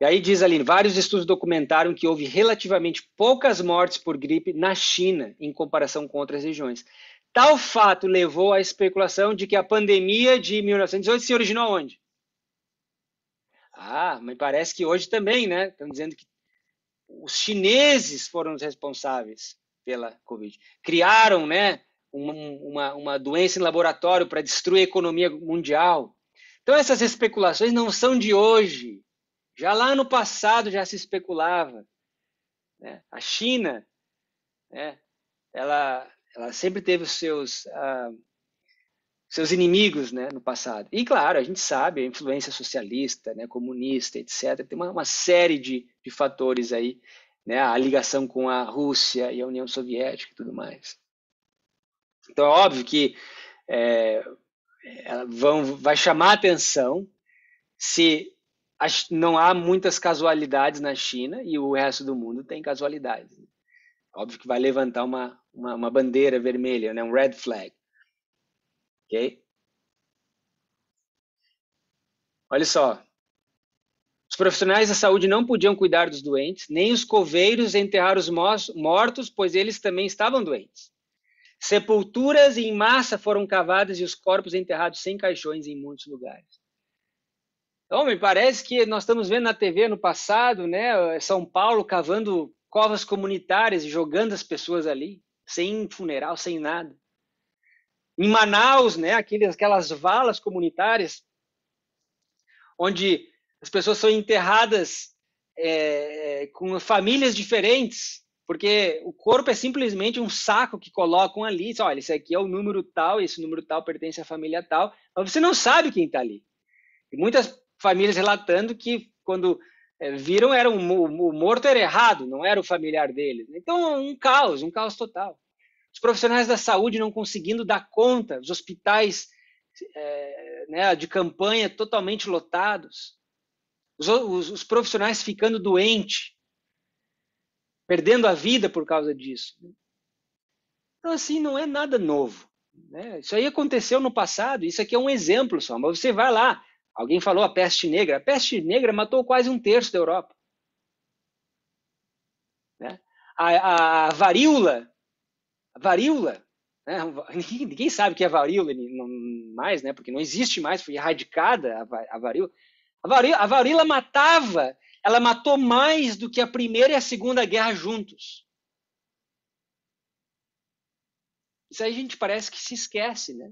E aí diz ali, vários estudos documentaram que houve relativamente poucas mortes por gripe na China em comparação com outras regiões. Tal fato levou à especulação de que a pandemia de 1918 se originou onde? Mas parece que hoje também, né? Estão dizendo que os chineses foram os responsáveis pela Covid. Criaram, né, uma doença em laboratório para destruir a economia mundial. Então essas especulações não são de hoje. Já lá no passado já se especulava. Né? A China, né, ela sempre teve os seus inimigos, né, no passado. E, claro, a gente sabe, a influência socialista, né, comunista, etc. Tem uma série de fatores aí, né, a ligação com a Rússia e a União Soviética e tudo mais. Então, é óbvio que vai chamar a atenção se não há muitas casualidades na China e o resto do mundo tem casualidades. Óbvio que vai levantar uma bandeira vermelha, né, um red flag. Ok? Olha só. Os profissionais da saúde não podiam cuidar dos doentes, nem os coveiros enterrar os mortos, pois eles também estavam doentes. Sepulturas em massa foram cavadas e os corpos enterrados sem caixões em muitos lugares. Então, me parece que nós estamos vendo na TV no passado, né, São Paulo cavando covas comunitárias e jogando as pessoas ali, sem funeral, sem nada. Em Manaus, né, aquelas valas comunitárias, onde as pessoas são enterradas com famílias diferentes, porque o corpo é simplesmente um saco que colocam ali. Olha, esse aqui é o número tal, esse número tal pertence à família tal, mas você não sabe quem está ali. E muitas famílias relatando que quando viram, o morto era errado, não era o familiar deles. Então, um caos total. Os profissionais da saúde não conseguindo dar conta, os hospitais né, de campanha totalmente lotados, os profissionais ficando doentes, perdendo a vida por causa disso. Então, assim, não é nada novo. Né? Isso aí aconteceu no passado, isso aqui é um exemplo só, mas você vai lá, alguém falou a peste negra matou quase 1/3 da Europa. Né? A varíola, Né? Ninguém sabe o que é varíola mais, né? Porque não existe mais, foi erradicada a varíola. A varíola matava, ela matou mais do que a Primeira e a Segunda Guerra juntos. Isso aí a gente parece que se esquece, né?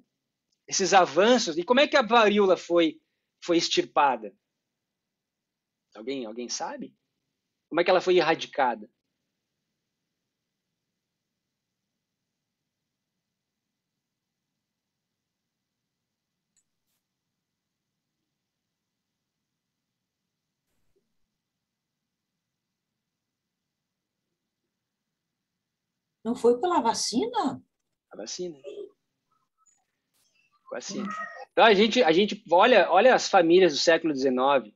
Esses avanços. E como é que a varíola foi extirpada? Alguém sabe? Como é que ela foi erradicada? Não foi pela vacina? A vacina. Vacina. Então a gente olha as famílias do século XIX.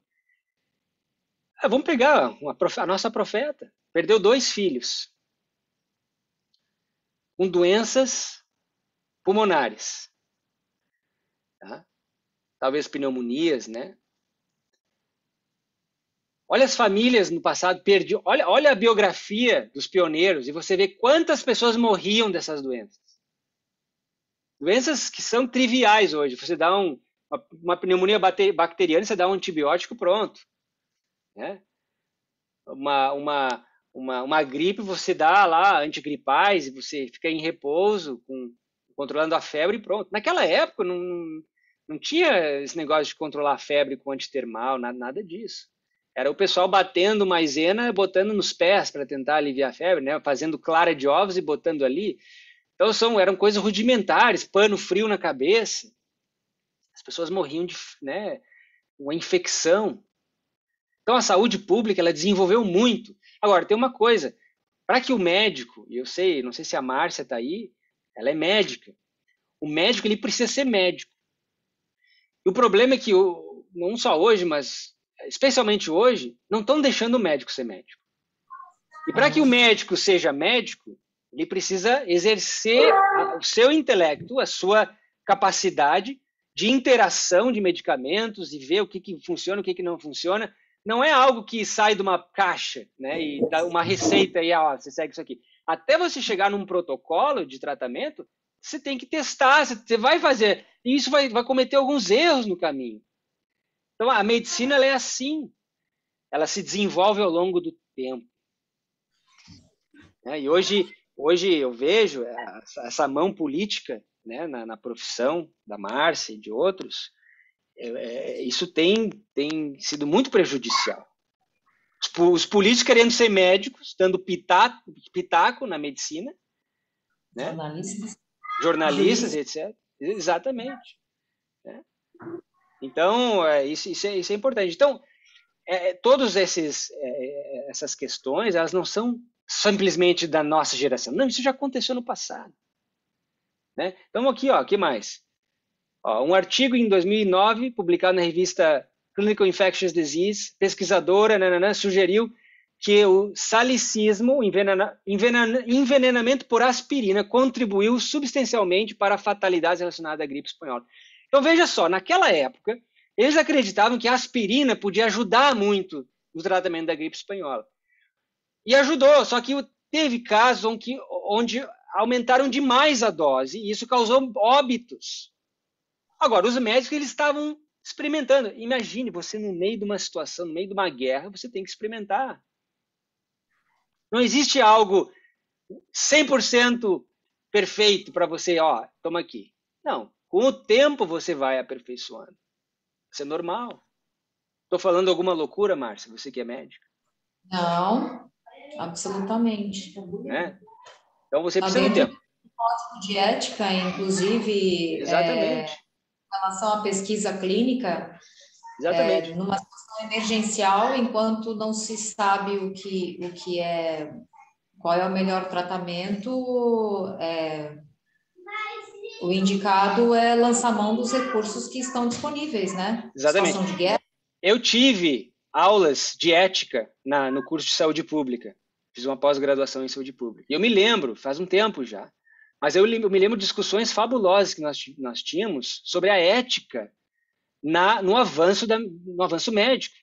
Vamos pegar a nossa profeta. Perdeu 2 filhos com doenças pulmonares. Tá? Talvez pneumonias, né? Olha as famílias no passado, olha a biografia dos pioneiros e você vê quantas pessoas morriam dessas doenças. Doenças que são triviais hoje. Você dá uma pneumonia bacteriana, você dá um antibiótico, pronto. Né? Uma gripe, você dá lá antigripais e você fica em repouso, controlando a febre e pronto. Naquela época não tinha esse negócio de controlar a febre com antitermal, nada disso. Era o pessoal batendo maisena, botando nos pés para tentar aliviar a febre, né? Fazendo clara de ovos e botando ali. Então eram coisas rudimentares, pano frio na cabeça. As pessoas morriam de uma infecção. Então a saúde pública ela desenvolveu muito. Agora, tem uma coisa, para que o médico, e não sei se a Márcia está aí, ela é médica. O médico ele precisa ser médico. E o problema é que, não só hoje, mas especialmente hoje, não estão deixando o médico ser médico. E para que o médico seja médico, ele precisa exercer o seu intelecto, a sua capacidade de interação de medicamentos e ver o que funciona, o que não funciona. Não é algo que sai de uma caixa, né, e dá uma receita e você segue isso aqui. Até você chegar num protocolo de tratamento, você tem que testar, você vai fazer. E isso vai cometer alguns erros no caminho. Então, a medicina ela é assim. Ela se desenvolve ao longo do tempo. E hoje eu vejo essa mão política, né, na profissão da Márcia e de outros, isso tem sido muito prejudicial. Os políticos querendo ser médicos, dando pitaco na medicina, né? Jornalistas, etc. Exatamente. Né? Então, isso é importante. Então, todas essas questões, elas não são simplesmente da nossa geração. Não, isso já aconteceu no passado. Né? Então, aqui, o que mais? Um artigo em 2009, publicado na revista Clinical Infectious Disease, pesquisadora sugeriu que o salicismo, envenenamento por aspirina, contribuiu substancialmente para a fatalidade relacionada à gripe espanhola. Então, veja só, naquela época, eles acreditavam que a aspirina podia ajudar muito no tratamento da gripe espanhola. E ajudou, só que teve casos onde aumentaram demais a dose e isso causou óbitos. Agora, os médicos eles estavam experimentando. Imagine, você no meio de uma situação, no meio de uma guerra, você tem que experimentar. Não existe algo 100% perfeito para você, toma aqui. Não, com o tempo você vai aperfeiçoando. Isso é normal. Estou falando alguma loucura, Márcia? Você que é médica? Não, absolutamente. Então você precisa de tempo. Código de ética, inclusive, exatamente. Em relação à pesquisa clínica, exatamente. Numa situação emergencial, enquanto não se sabe qual é o melhor tratamento, o indicado é lançar mão dos recursos que estão disponíveis, né? Exatamente. Situação de guerra. Eu tive aulas de ética no curso de saúde pública. Fiz uma pós-graduação em saúde pública. E eu me lembro, faz um tempo já, mas eu me lembro de discussões fabulosas que nós tínhamos sobre a ética no avanço médico,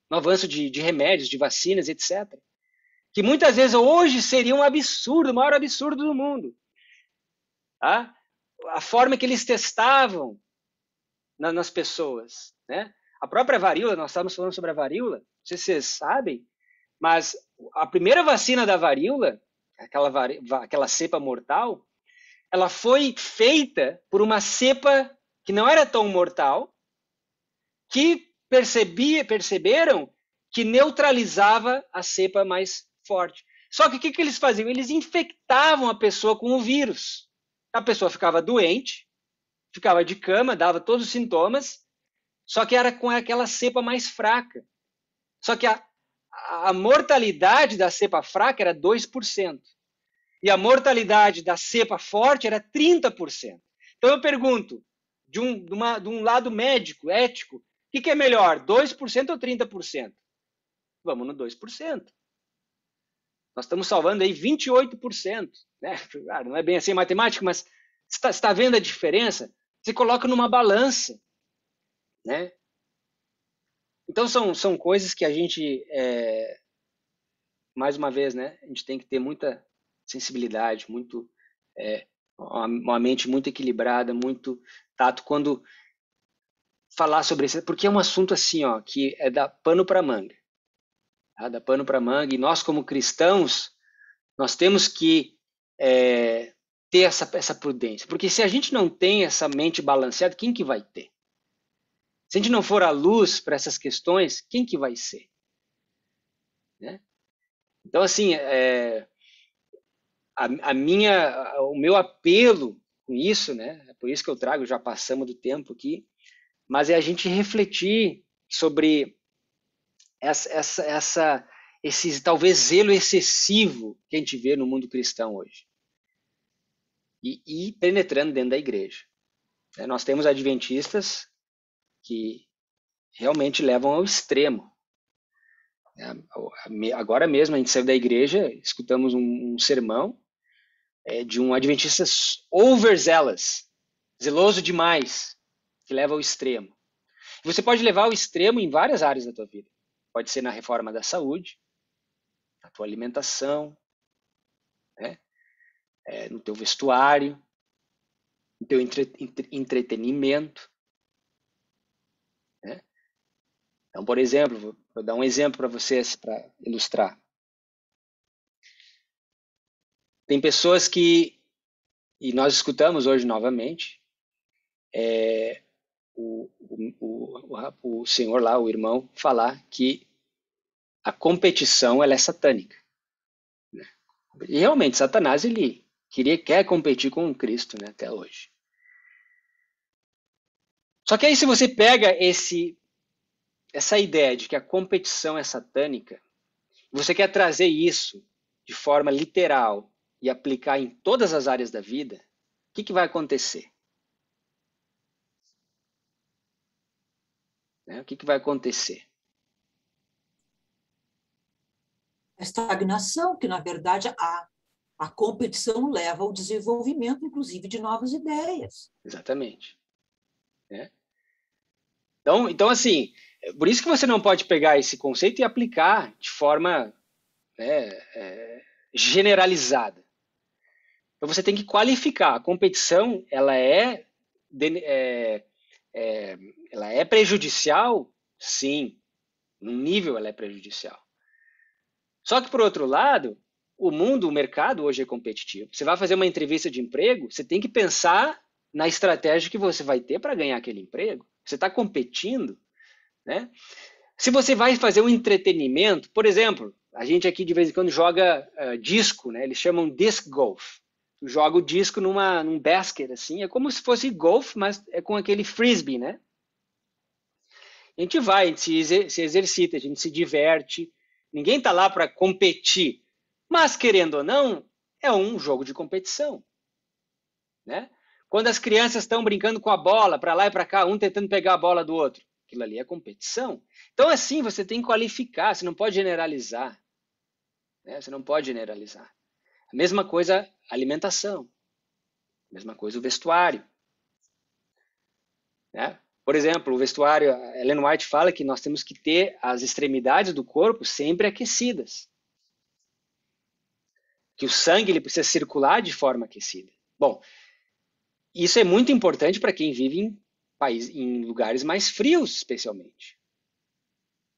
no avanço de remédios, de vacinas, etc. Que muitas vezes hoje seria um absurdo, o maior absurdo do mundo. tá? A forma que eles testavam nas pessoas, né? A própria varíola, nós estávamos falando sobre a varíola, não sei se vocês sabem, mas a primeira vacina da varíola, aquela cepa mortal, ela foi feita por uma cepa que não era tão mortal, que perceberam que neutralizava a cepa mais forte. Só que o que eles faziam? Eles infectavam a pessoa com o vírus. A pessoa ficava doente, ficava de cama, dava todos os sintomas, só que era com aquela cepa mais fraca. Só que a mortalidade da cepa fraca era 2%. E a mortalidade da cepa forte era 30%. Então eu pergunto, de um lado médico, ético, o que é melhor, 2% ou 30%? Vamos no 2%. Nós estamos salvando aí 28%. Né? Não é bem assim a matemática, mas você está vendo a diferença? Você coloca numa balança. Né? Então são coisas que a gente, mais uma vez, né, a gente tem que ter muita sensibilidade, uma mente muito equilibrada, muito tato quando falar sobre isso, porque é um assunto assim, ó, que é dar pano para manga. Tá? Dá pano para manga, e nós como cristãos, nós temos que ter essa prudência, porque se a gente não tem essa mente balanceada, quem que vai ter? Se a gente não for à luz para essas questões, quem que vai ser? Né? Então, assim, o meu apelo com isso, né? É por isso que eu trago, já passamos do tempo aqui, mas é a gente refletir sobre esse talvez zelo excessivo que a gente vê no mundo cristão hoje. E penetrando dentro da igreja. Nós temos adventistas que realmente levam ao extremo. Agora mesmo a gente saiu da igreja, escutamos um sermão de um adventista overzealous, zeloso demais, que leva ao extremo. Você pode levar ao extremo em várias áreas da tua vida. Pode ser na reforma da saúde, na tua alimentação, né? No teu vestuário, no teu entretenimento. Né? Então, por exemplo, vou dar um exemplo para vocês, para ilustrar. Tem pessoas que, e nós escutamos hoje novamente, o senhor lá, o irmão, falar que a competição ela é satânica. Né? E realmente, Satanás ele quer competir com Cristo, né, até hoje. Só que aí se você pega essa ideia de que a competição é satânica, você quer trazer isso de forma literal e aplicar em todas as áreas da vida, o que vai acontecer? O que vai acontecer? A estagnação, que na verdade a competição leva ao desenvolvimento, inclusive, de novas ideias. Exatamente. Então, assim, por isso que você não pode pegar esse conceito e aplicar de forma generalizada. Então, você tem que qualificar. A competição, ela é prejudicial? Sim. Num nível, ela é prejudicial. Só que, por outro lado, o mercado hoje é competitivo. Você vai fazer uma entrevista de emprego, você tem que pensar na estratégia que você vai ter para ganhar aquele emprego. Você está competindo, né? Se você vai fazer um entretenimento, por exemplo, a gente aqui de vez em quando joga disco, né? Eles chamam disc golf. Tu joga o disco num basket, assim, é como se fosse golfe, mas é com aquele frisbee, né? A gente se exercita, a gente se diverte. Ninguém está lá para competir, mas querendo ou não, é um jogo de competição, né? Quando as crianças estão brincando com a bola, para lá e para cá, um tentando pegar a bola do outro, aquilo ali é competição. Então, assim, você tem que qualificar, você não pode generalizar. Né? Você não pode generalizar. A mesma coisa a alimentação, a mesma coisa o vestuário. Né? Por exemplo, o vestuário, a Ellen White fala que nós temos que ter as extremidades do corpo sempre aquecidas. Que o sangue ele precisa circular de forma aquecida. Bom, isso é muito importante para quem vive em lugares mais frios, especialmente.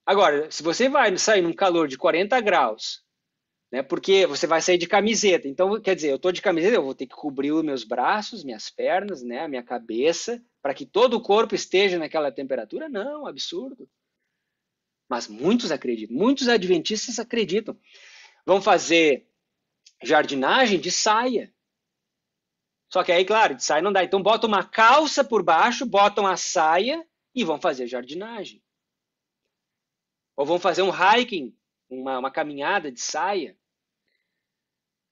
Agora, se você vai sair num calor de 40 graus, né, porque você vai sair de camiseta, então, quer dizer, eu estou de camiseta, eu vou ter que cobrir os meus braços, minhas pernas, né, a minha cabeça, para que todo o corpo esteja naquela temperatura? Não, absurdo. Mas muitos acreditam, muitos adventistas acreditam. Vão fazer jardinagem de saia. Só que aí, claro, de saia não dá. Então, botam uma calça por baixo, botam a saia e vão fazer jardinagem. Ou vão fazer um hiking, uma caminhada de saia.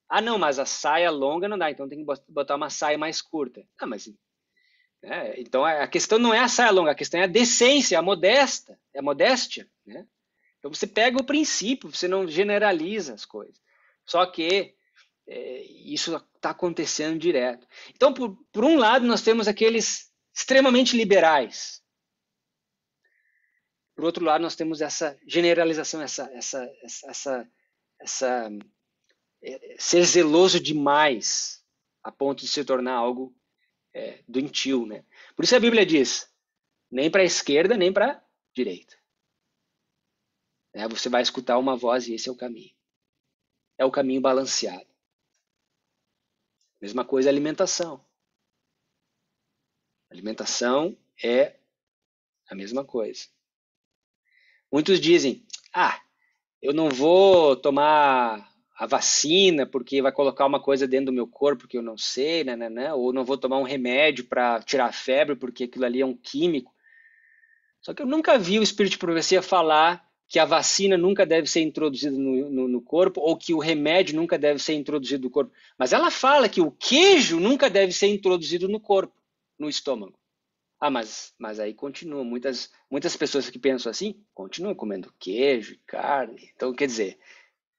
Ah, não, mas a saia longa não dá, então tem que botar uma saia mais curta. Ah, mas... então, a questão não é a saia longa, a questão é a decência, a modéstia. Né? Então, você pega o princípio, você não generaliza as coisas. Só que isso está acontecendo direto. Então, por um lado, nós temos aqueles extremamente liberais. Por outro lado, nós temos essa generalização, ser zeloso demais a ponto de se tornar algo doentio, né? Por isso a Bíblia diz, nem para a esquerda, nem para a direita. Você vai escutar uma voz e esse é o caminho. É o caminho balanceado. Mesma coisa a alimentação. Alimentação é a mesma coisa. Muitos dizem, eu não vou tomar a vacina porque vai colocar uma coisa dentro do meu corpo que eu não sei, ou não vou tomar um remédio para tirar a febre porque aquilo ali é um químico. Só que eu nunca vi o Espírito de Profecia falar que a vacina nunca deve ser introduzida no corpo ou que o remédio nunca deve ser introduzido no corpo. Mas ela fala que o queijo nunca deve ser introduzido no corpo, no estômago. Mas aí continua. Muitas pessoas que pensam assim, continuam comendo queijo, carne. Então, quer dizer,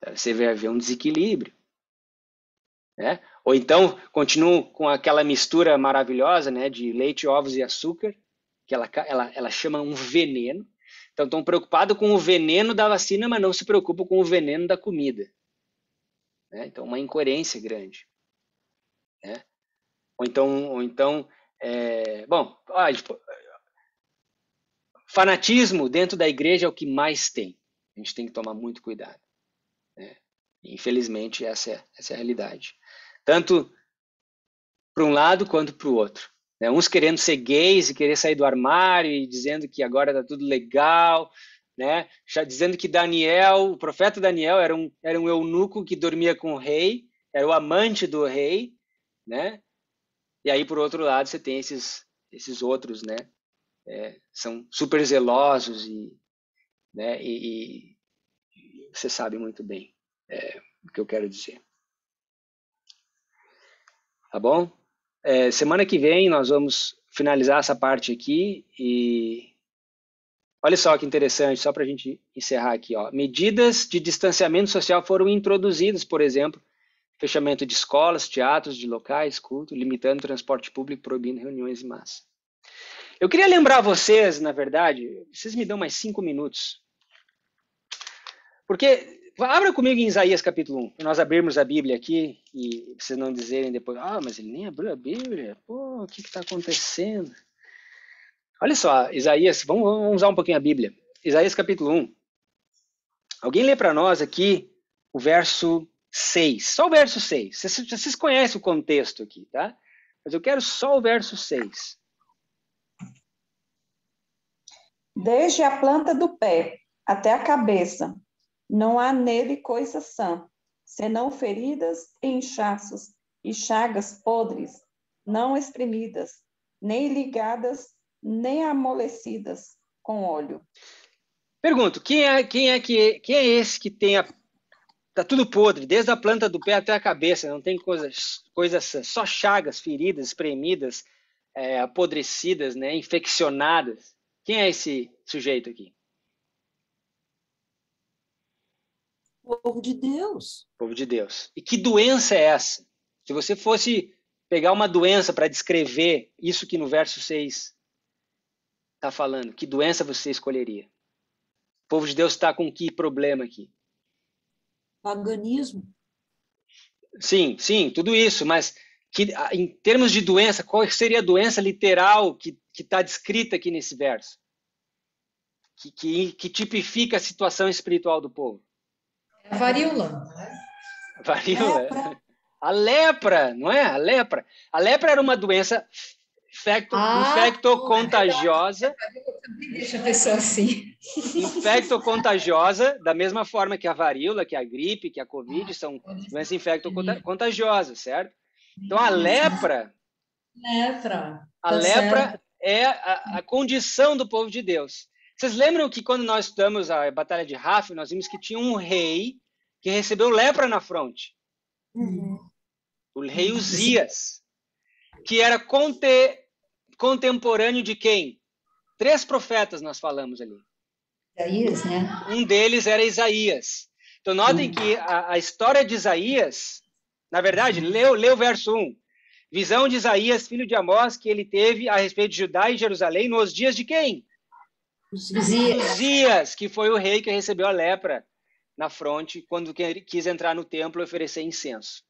você vai haver um desequilíbrio. Né? Ou então, continuam com aquela mistura maravilhosa, né, de leite, ovos e açúcar, que ela chama um veneno. Então, estão preocupados com o veneno da vacina, mas não se preocupam com o veneno da comida. Né? Então, uma incoerência grande. Né? Ou então fanatismo dentro da igreja é o que mais tem. A gente tem que tomar muito cuidado. Né? Infelizmente, essa é a realidade. Tanto para um lado quanto para o outro. Né? Uns querendo ser gays e querer sair do armário e dizendo que agora está tudo legal, né? Já dizendo que o profeta Daniel era um eunuco que dormia com o rei, era o amante do rei, né? E aí, por outro lado, você tem esses outros, né? São super zelosos e você sabe muito bem o que eu quero dizer. Tá bom? Semana que vem nós vamos finalizar essa parte aqui e olha só que interessante, só para a gente encerrar aqui. Medidas de distanciamento social foram introduzidas, por exemplo, fechamento de escolas, teatros, de locais, culto, limitando o transporte público, proibindo reuniões em massa. Eu queria lembrar vocês, na verdade, vocês me dão mais 5 minutos, porque abra comigo em Isaías capítulo 1, para nós abrirmos a Bíblia aqui e vocês não dizerem depois, mas ele nem abriu a Bíblia, o que está acontecendo? Olha só, Isaías, vamos usar um pouquinho a Bíblia. Isaías capítulo 1. Alguém lê para nós aqui o verso 6, só o verso 6. Vocês conhecem o contexto aqui, tá? Mas eu quero só o verso 6. Desde a planta do pé até a cabeça, não há nele coisa sã, senão feridas e inchaços, e chagas podres, não espremidas, nem ligadas, nem amolecidas com óleo. Pergunto, quem é esse que tem tá tudo podre, desde a planta do pé até a cabeça, não tem coisas só chagas, feridas, espremidas, apodrecidas, né, infeccionadas. Quem é esse sujeito aqui? O povo de Deus. O povo de Deus. E que doença é essa? Se você fosse pegar uma doença para descrever isso que no verso 6 está falando, que doença você escolheria? O povo de Deus está com que problema aqui? Paganismo. Sim, tudo isso, mas em termos de doença, qual seria a doença literal que está descrita aqui nesse verso? Que tipifica a situação espiritual do povo? A varíola. Varíola? A lepra, não é? A lepra. A lepra era uma doença infectocontagiosa. Deixa a pessoa assim. Infectocontagiosa, da mesma forma que a varíola, que a gripe, que a Covid, são doenças infectocontagiosas, certo? Então, a lepra é a condição do povo de Deus. Vocês lembram que quando nós estudamos a Batalha de Raf, nós vimos que tinha um rei que recebeu lepra na fronte? O rei Uzias, que era contemporâneo de quem? 3 profetas nós falamos ali. Isaías, né? Um deles era Isaías. Então, notem que a história de Isaías, na verdade, lê o verso 1. Visão de Isaías, filho de Amós, que ele teve a respeito de Judá e Jerusalém nos dias de quem? Uzias, que foi o rei que recebeu a lepra na fronte quando quis entrar no templo e oferecer incenso.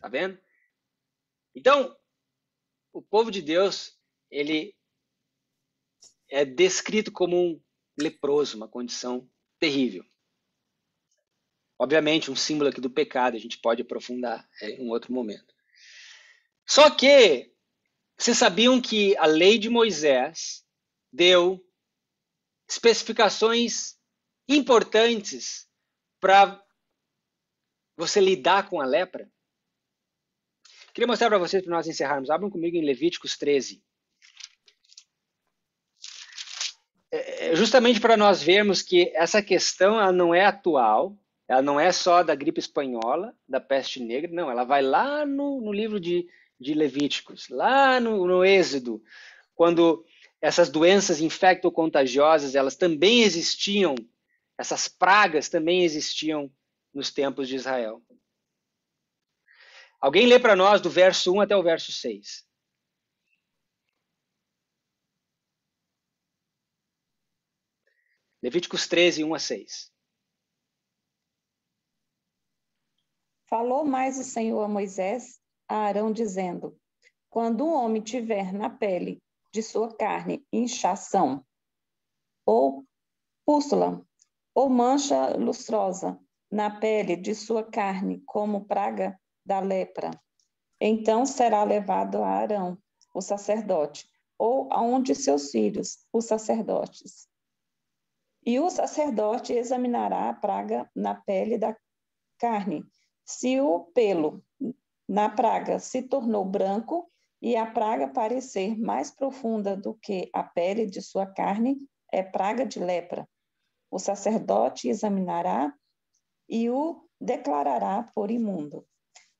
Tá vendo? Então, o povo de Deus, ele é descrito como um leproso, uma condição terrível. Obviamente, um símbolo aqui do pecado, a gente pode aprofundar em um outro momento. Só que, vocês sabiam que a lei de Moisés deu especificações importantes para você lidar com a lepra? Queria mostrar para vocês, para nós encerrarmos. Abram comigo em Levíticos 13. Justamente para nós vermos que essa questão ela não é atual, ela não é só da gripe espanhola, da peste negra, não, ela vai lá no livro de Levíticos, lá no Êxodo, quando essas doenças infectocontagiosas, elas também existiam, essas pragas também existiam nos tempos de Israel. Alguém lê para nós do verso 1 até o verso 6. Levíticos 13, 1 a 6. Falou mais o Senhor a Moisés, a Arão, dizendo: quando um homem tiver na pele de sua carne inchação, ou pústula, ou mancha lustrosa na pele de sua carne, como praga da lepra, então será levado a Arão, o sacerdote, ou a um de seus filhos, os sacerdotes. E o sacerdote examinará a praga na pele da carne. Se o pelo na praga se tornou branco e a praga parecer mais profunda do que a pele de sua carne, é praga de lepra. O sacerdote examinará e o declarará por imundo.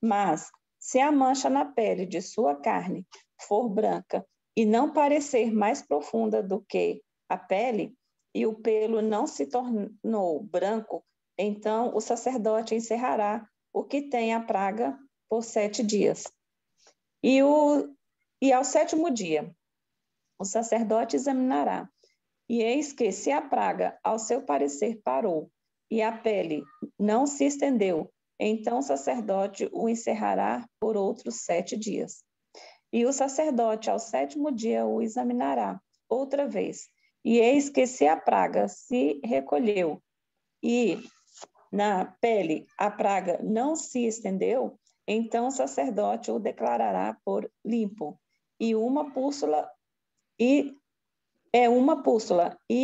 Mas, se a mancha na pele de sua carne for branca e não parecer mais profunda do que a pele, e o pelo não se tornou branco, então o sacerdote encerrará o que tem a praga por 7 dias. E ao 7º dia, o sacerdote examinará, e eis que, se a praga, ao seu parecer, parou, e a pele não se estendeu, então o sacerdote o encerrará por outros 7 dias. E o sacerdote, ao 7º dia, o examinará outra vez, e eis que, se a praga se recolheu, e na pele a praga não se estendeu, então o sacerdote o declarará por limpo, e uma pústula, e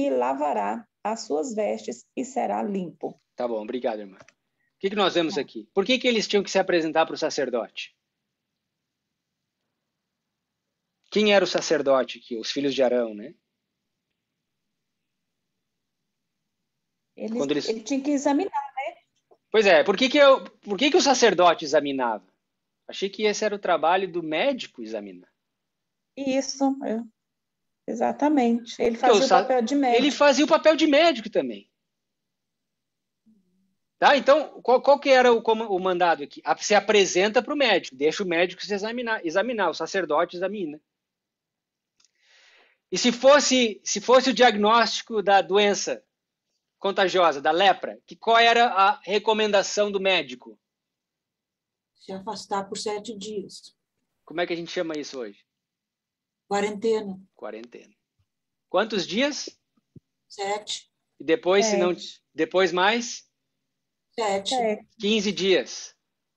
lavará as suas vestes, e será limpo. Tá bom, obrigado, irmã. O que nós vemos aqui? Por que eles tinham que se apresentar para o sacerdote? Quem era o sacerdote aqui? Os filhos de Arão, né? Ele tinha que examinar, né? Pois é, por que o sacerdote examinava? Achei que esse era o trabalho do médico examinar. Isso, exatamente. Ele fazia o papel de médico. Ele fazia o papel de médico também. Tá? Então, qual que era o mandado aqui? Se apresenta para o médico, deixa o médico se examinar, o sacerdote examina. E se fosse o diagnóstico da doença contagiosa, da lepra, qual era a recomendação do médico? Se afastar por 7 dias. Como é que a gente chama isso hoje? Quarentena. Quarentena. Quantos dias? 7. E depois, se não, 7. depois mais? 7. 15 dias.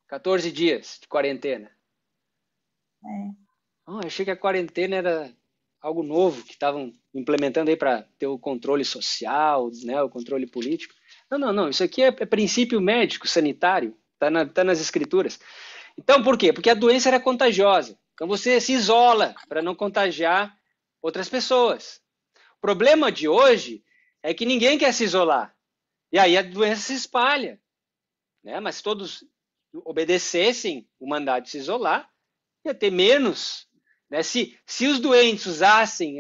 14 dias de quarentena. Eu achei que a quarentena era algo novo que estavam implementando aí para ter o controle social, né, o controle político. Não. Isso aqui é princípio médico, sanitário. Tá nas escrituras. Então, por quê? Porque a doença era contagiosa. Então, você se isola para não contagiar outras pessoas. O problema de hoje é que ninguém quer se isolar. E aí a doença se espalha. Né? Mas se todos obedecessem o mandato de se isolar, ia ter menos. Né? Se os doentes usassem,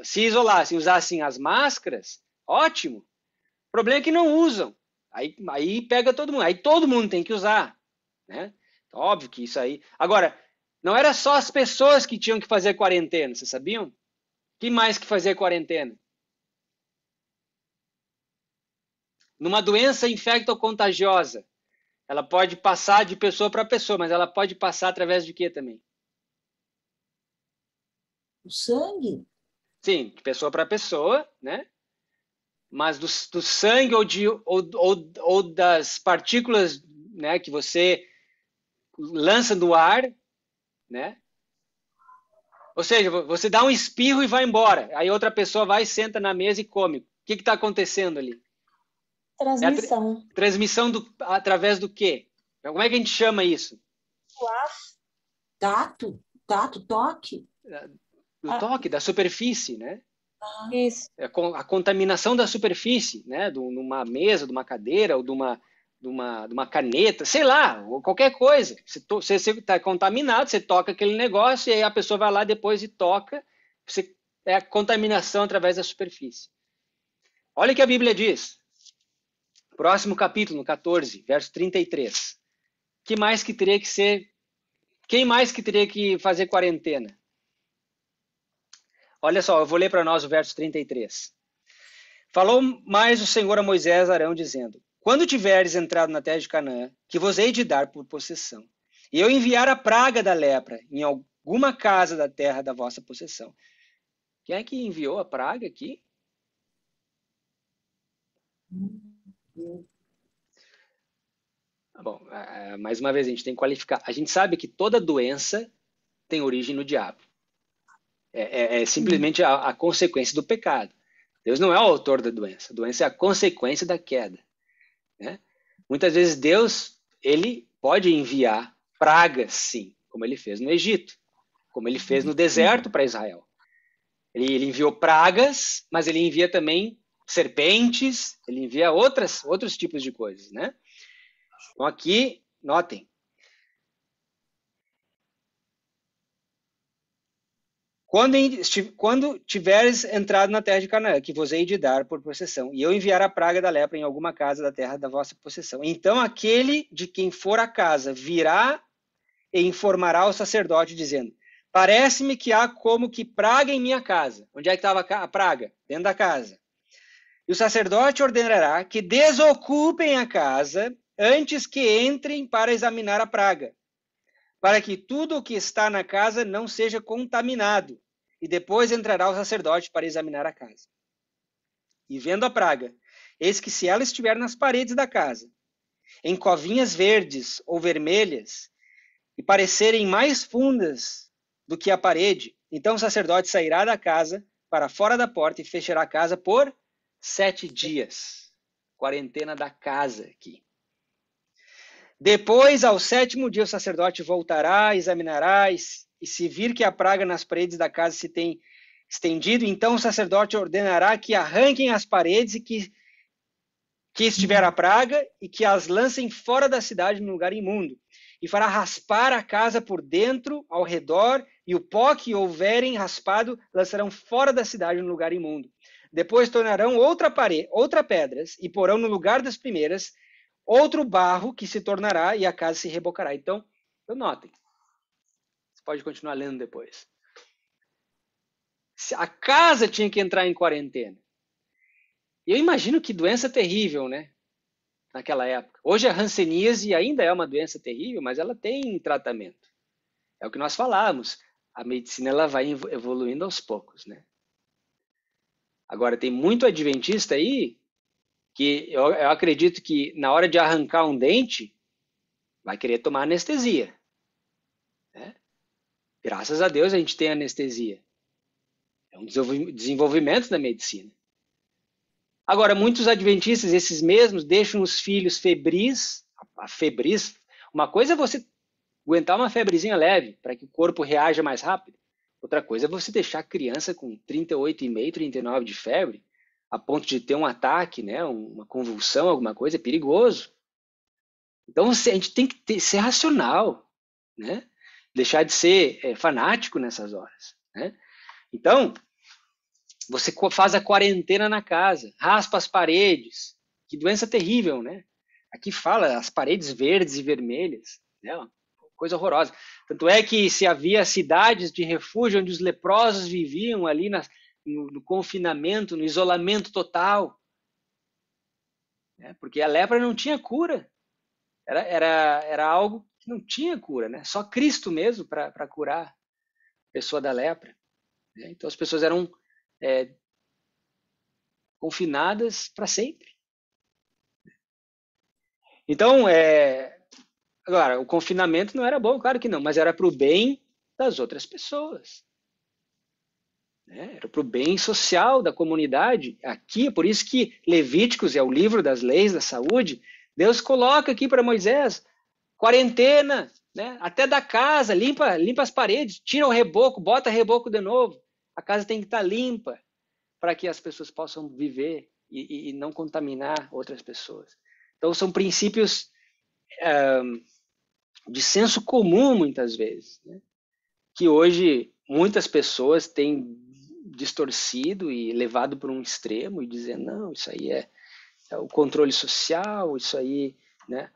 se isolassem, usassem as máscaras, ótimo. O problema é que não usam. Aí pega todo mundo. Aí todo mundo tem que usar. Né? Então, óbvio que isso aí... Agora, não era só as pessoas que tinham que fazer quarentena, vocês sabiam? Que mais que fazer quarentena? Numa doença infecto-contagiosa, ela pode passar de pessoa para pessoa, mas ela pode passar através de quê também? O sangue? Sim, de pessoa para pessoa, né? Mas do sangue ou das partículas, né, que você lança no ar, né? Ou seja, você dá um espirro e vai embora. Aí outra pessoa vai, senta na mesa e come. O que está acontecendo ali? Transmissão. Transmissão através do quê? Como é que a gente chama isso? Tato, toque. Do toque, da superfície, né? Isso. A contaminação da superfície, né? Numa mesa, de uma cadeira, ou de uma caneta, sei lá, qualquer coisa. Você está contaminado, você toca aquele negócio, e aí a pessoa vai lá depois e toca. É a contaminação através da superfície. Olha o que a Bíblia diz. Próximo capítulo, no 14, verso 33. Quem mais que teria que fazer quarentena? Olha só, eu vou ler para nós o verso 33. Falou mais o Senhor a Moisés e Arão, dizendo: Quando tiveres entrado na terra de Canaã, que vos hei de dar por possessão, e eu enviar a praga da lepra em alguma casa da terra da vossa possessão. Quem é que enviou a praga aqui? Bom, mais uma vez, a gente tem que qualificar. A gente sabe que toda doença tem origem no diabo. É simplesmente a consequência do pecado. Deus não é o autor da doença. A doença é a consequência da queda. Né? Muitas vezes Deus, ele pode enviar pragas, sim, como ele fez no Egito, como ele fez no deserto para Israel. Ele enviou pragas, mas ele envia também serpentes, ele envia outros tipos de coisas, né? Então aqui, notem. Quando tiveres entrado na terra de Canaã, que vos hei de dar por possessão, e eu enviar a praga da lepra em alguma casa da terra da vossa possessão, então aquele de quem for a casa virá e informará ao sacerdote, dizendo: Parece-me que há como que praga em minha casa. Onde é que estava a praga? Dentro da casa. E o sacerdote ordenará que desocupem a casa antes que entrem para examinar a praga, para que tudo o que está na casa não seja contaminado. E depois entrará o sacerdote para examinar a casa. E vendo a praga, eis que se ela estiver nas paredes da casa, em covinhas verdes ou vermelhas, e parecerem mais fundas do que a parede, então o sacerdote sairá da casa para fora da porta e fechará a casa por 7 dias. Quarentena da casa aqui. Depois, ao 7º dia, o sacerdote voltará, examinará, e se vir que a praga nas paredes da casa se tem estendido, então o sacerdote ordenará que arranquem as paredes e que estiver a praga e que as lancem fora da cidade no lugar imundo. E fará raspar a casa por dentro, ao redor, e o pó que houverem raspado lançarão fora da cidade no lugar imundo. Depois tornarão outra pedras e porão no lugar das primeiras outro barro que se tornará e a casa se rebocará. Então, notem. Você pode continuar lendo depois. A casa tinha que entrar em quarentena. E eu imagino que doença terrível, né? naquela época. Hoje a hanseníase ainda é uma doença terrível, mas ela tem tratamento. É o que nós falamos. A medicina ela vai evoluindo aos poucos, né? Agora, tem muito adventista aí que eu acredito que na hora de arrancar um dente, vai querer tomar anestesia. Né? Graças a Deus a gente tem anestesia. É um desenvolvimento da medicina. Agora, muitos adventistas, esses mesmos, deixam os filhos febris, uma coisa é você aguentar uma febrezinha leve, para que o corpo reaja mais rápido. Outra coisa é você deixar a criança com 38,5, 39 de febre, a ponto de ter um ataque, né, uma convulsão, alguma coisa, é perigoso. Então, a gente tem que ser racional, né? Deixar de ser fanático nessas horas. Né? Então, você faz a quarentena na casa, raspa as paredes, que doença terrível, né? Aqui fala as paredes verdes e vermelhas, né? Coisa horrorosa. Tanto é que se havia cidades de refúgio onde os leprosos viviam ali no confinamento, no isolamento total, né? Porque a lepra não tinha cura. Era algo que não tinha cura, né? Só Cristo mesmo para curar a pessoa da lepra. Né? Então as pessoas eram confinadas para sempre. Então, agora, o confinamento não era bom, claro que não, mas era para o bem das outras pessoas. Né? Era para o bem social da comunidade. Aqui, por isso que Levíticos é o livro das leis da saúde. Deus coloca aqui para Moisés, quarentena, né? Até da casa, limpa as paredes, tira o reboco, bota reboco de novo. A casa tem que estar limpa para que as pessoas possam viver e não contaminar outras pessoas. Então, são princípios de senso comum, muitas vezes, né? Que hoje muitas pessoas têm distorcido e levado para um extremo e dizendo, não, isso aí é o controle social, isso aí, né?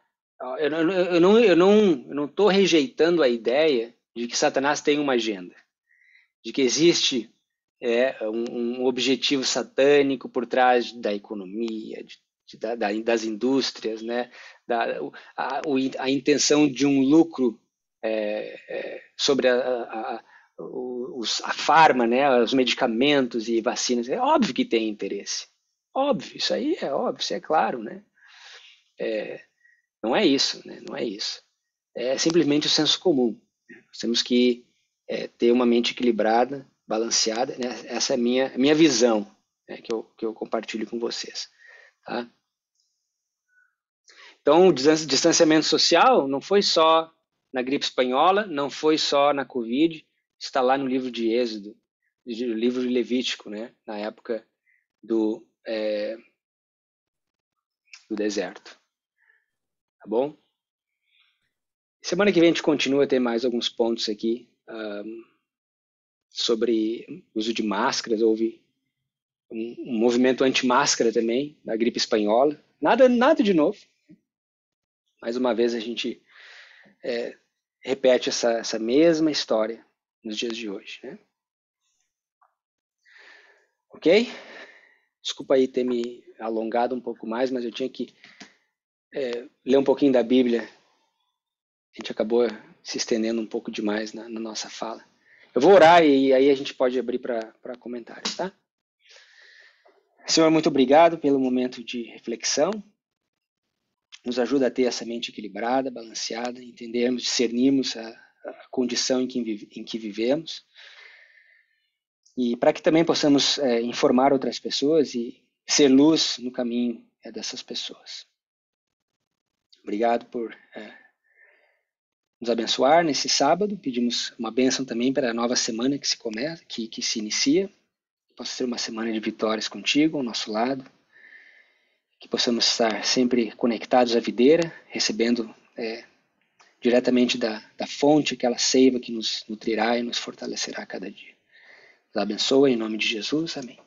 Eu não estou rejeitando a ideia de que Satanás tem uma agenda, de que existe um objetivo satânico por trás da economia, das indústrias, né? A intenção de um lucro sobre a farma, né? Os medicamentos e vacinas. É óbvio que tem interesse. Óbvio, isso aí é óbvio, isso é claro, né? Não é isso, né? Não é isso. É simplesmente o senso comum. Nós temos que ter uma mente equilibrada, balanceada, né? Essa é a minha visão, né? que eu compartilho com vocês. Tá? Então, o distanciamento social não foi só na gripe espanhola, não foi só na Covid, está lá no livro de Êxodo, no livro de Levítico, né? Na época do deserto. Tá bom? Semana que vem a gente continua a ter mais alguns pontos aqui sobre uso de máscaras. Houve um movimento anti-máscara também, da gripe espanhola. Nada de novo. Mais uma vez a gente repete essa mesma história nos dias de hoje. Né? Ok? Desculpa aí ter me alongado um pouco mais, mas eu tinha que ler um pouquinho da Bíblia. A gente acabou se estendendo um pouco demais na nossa fala. Eu vou orar e aí a gente pode abrir para comentários, tá? Senhor, muito obrigado pelo momento de reflexão. Nos ajuda a ter essa mente equilibrada, balanceada, entendermos, discernirmos a condição em que vivemos. E para que também possamos informar outras pessoas e ser luz no caminho dessas pessoas. Obrigado por nos abençoar nesse sábado. Pedimos uma bênção também para a nova semana que se começa, que se inicia. Que possa ser uma semana de vitórias contigo, ao nosso lado. Que possamos estar sempre conectados à videira, recebendo diretamente da fonte aquela seiva que nos nutrirá e nos fortalecerá a cada dia. Nos abençoa em nome de Jesus. Amém.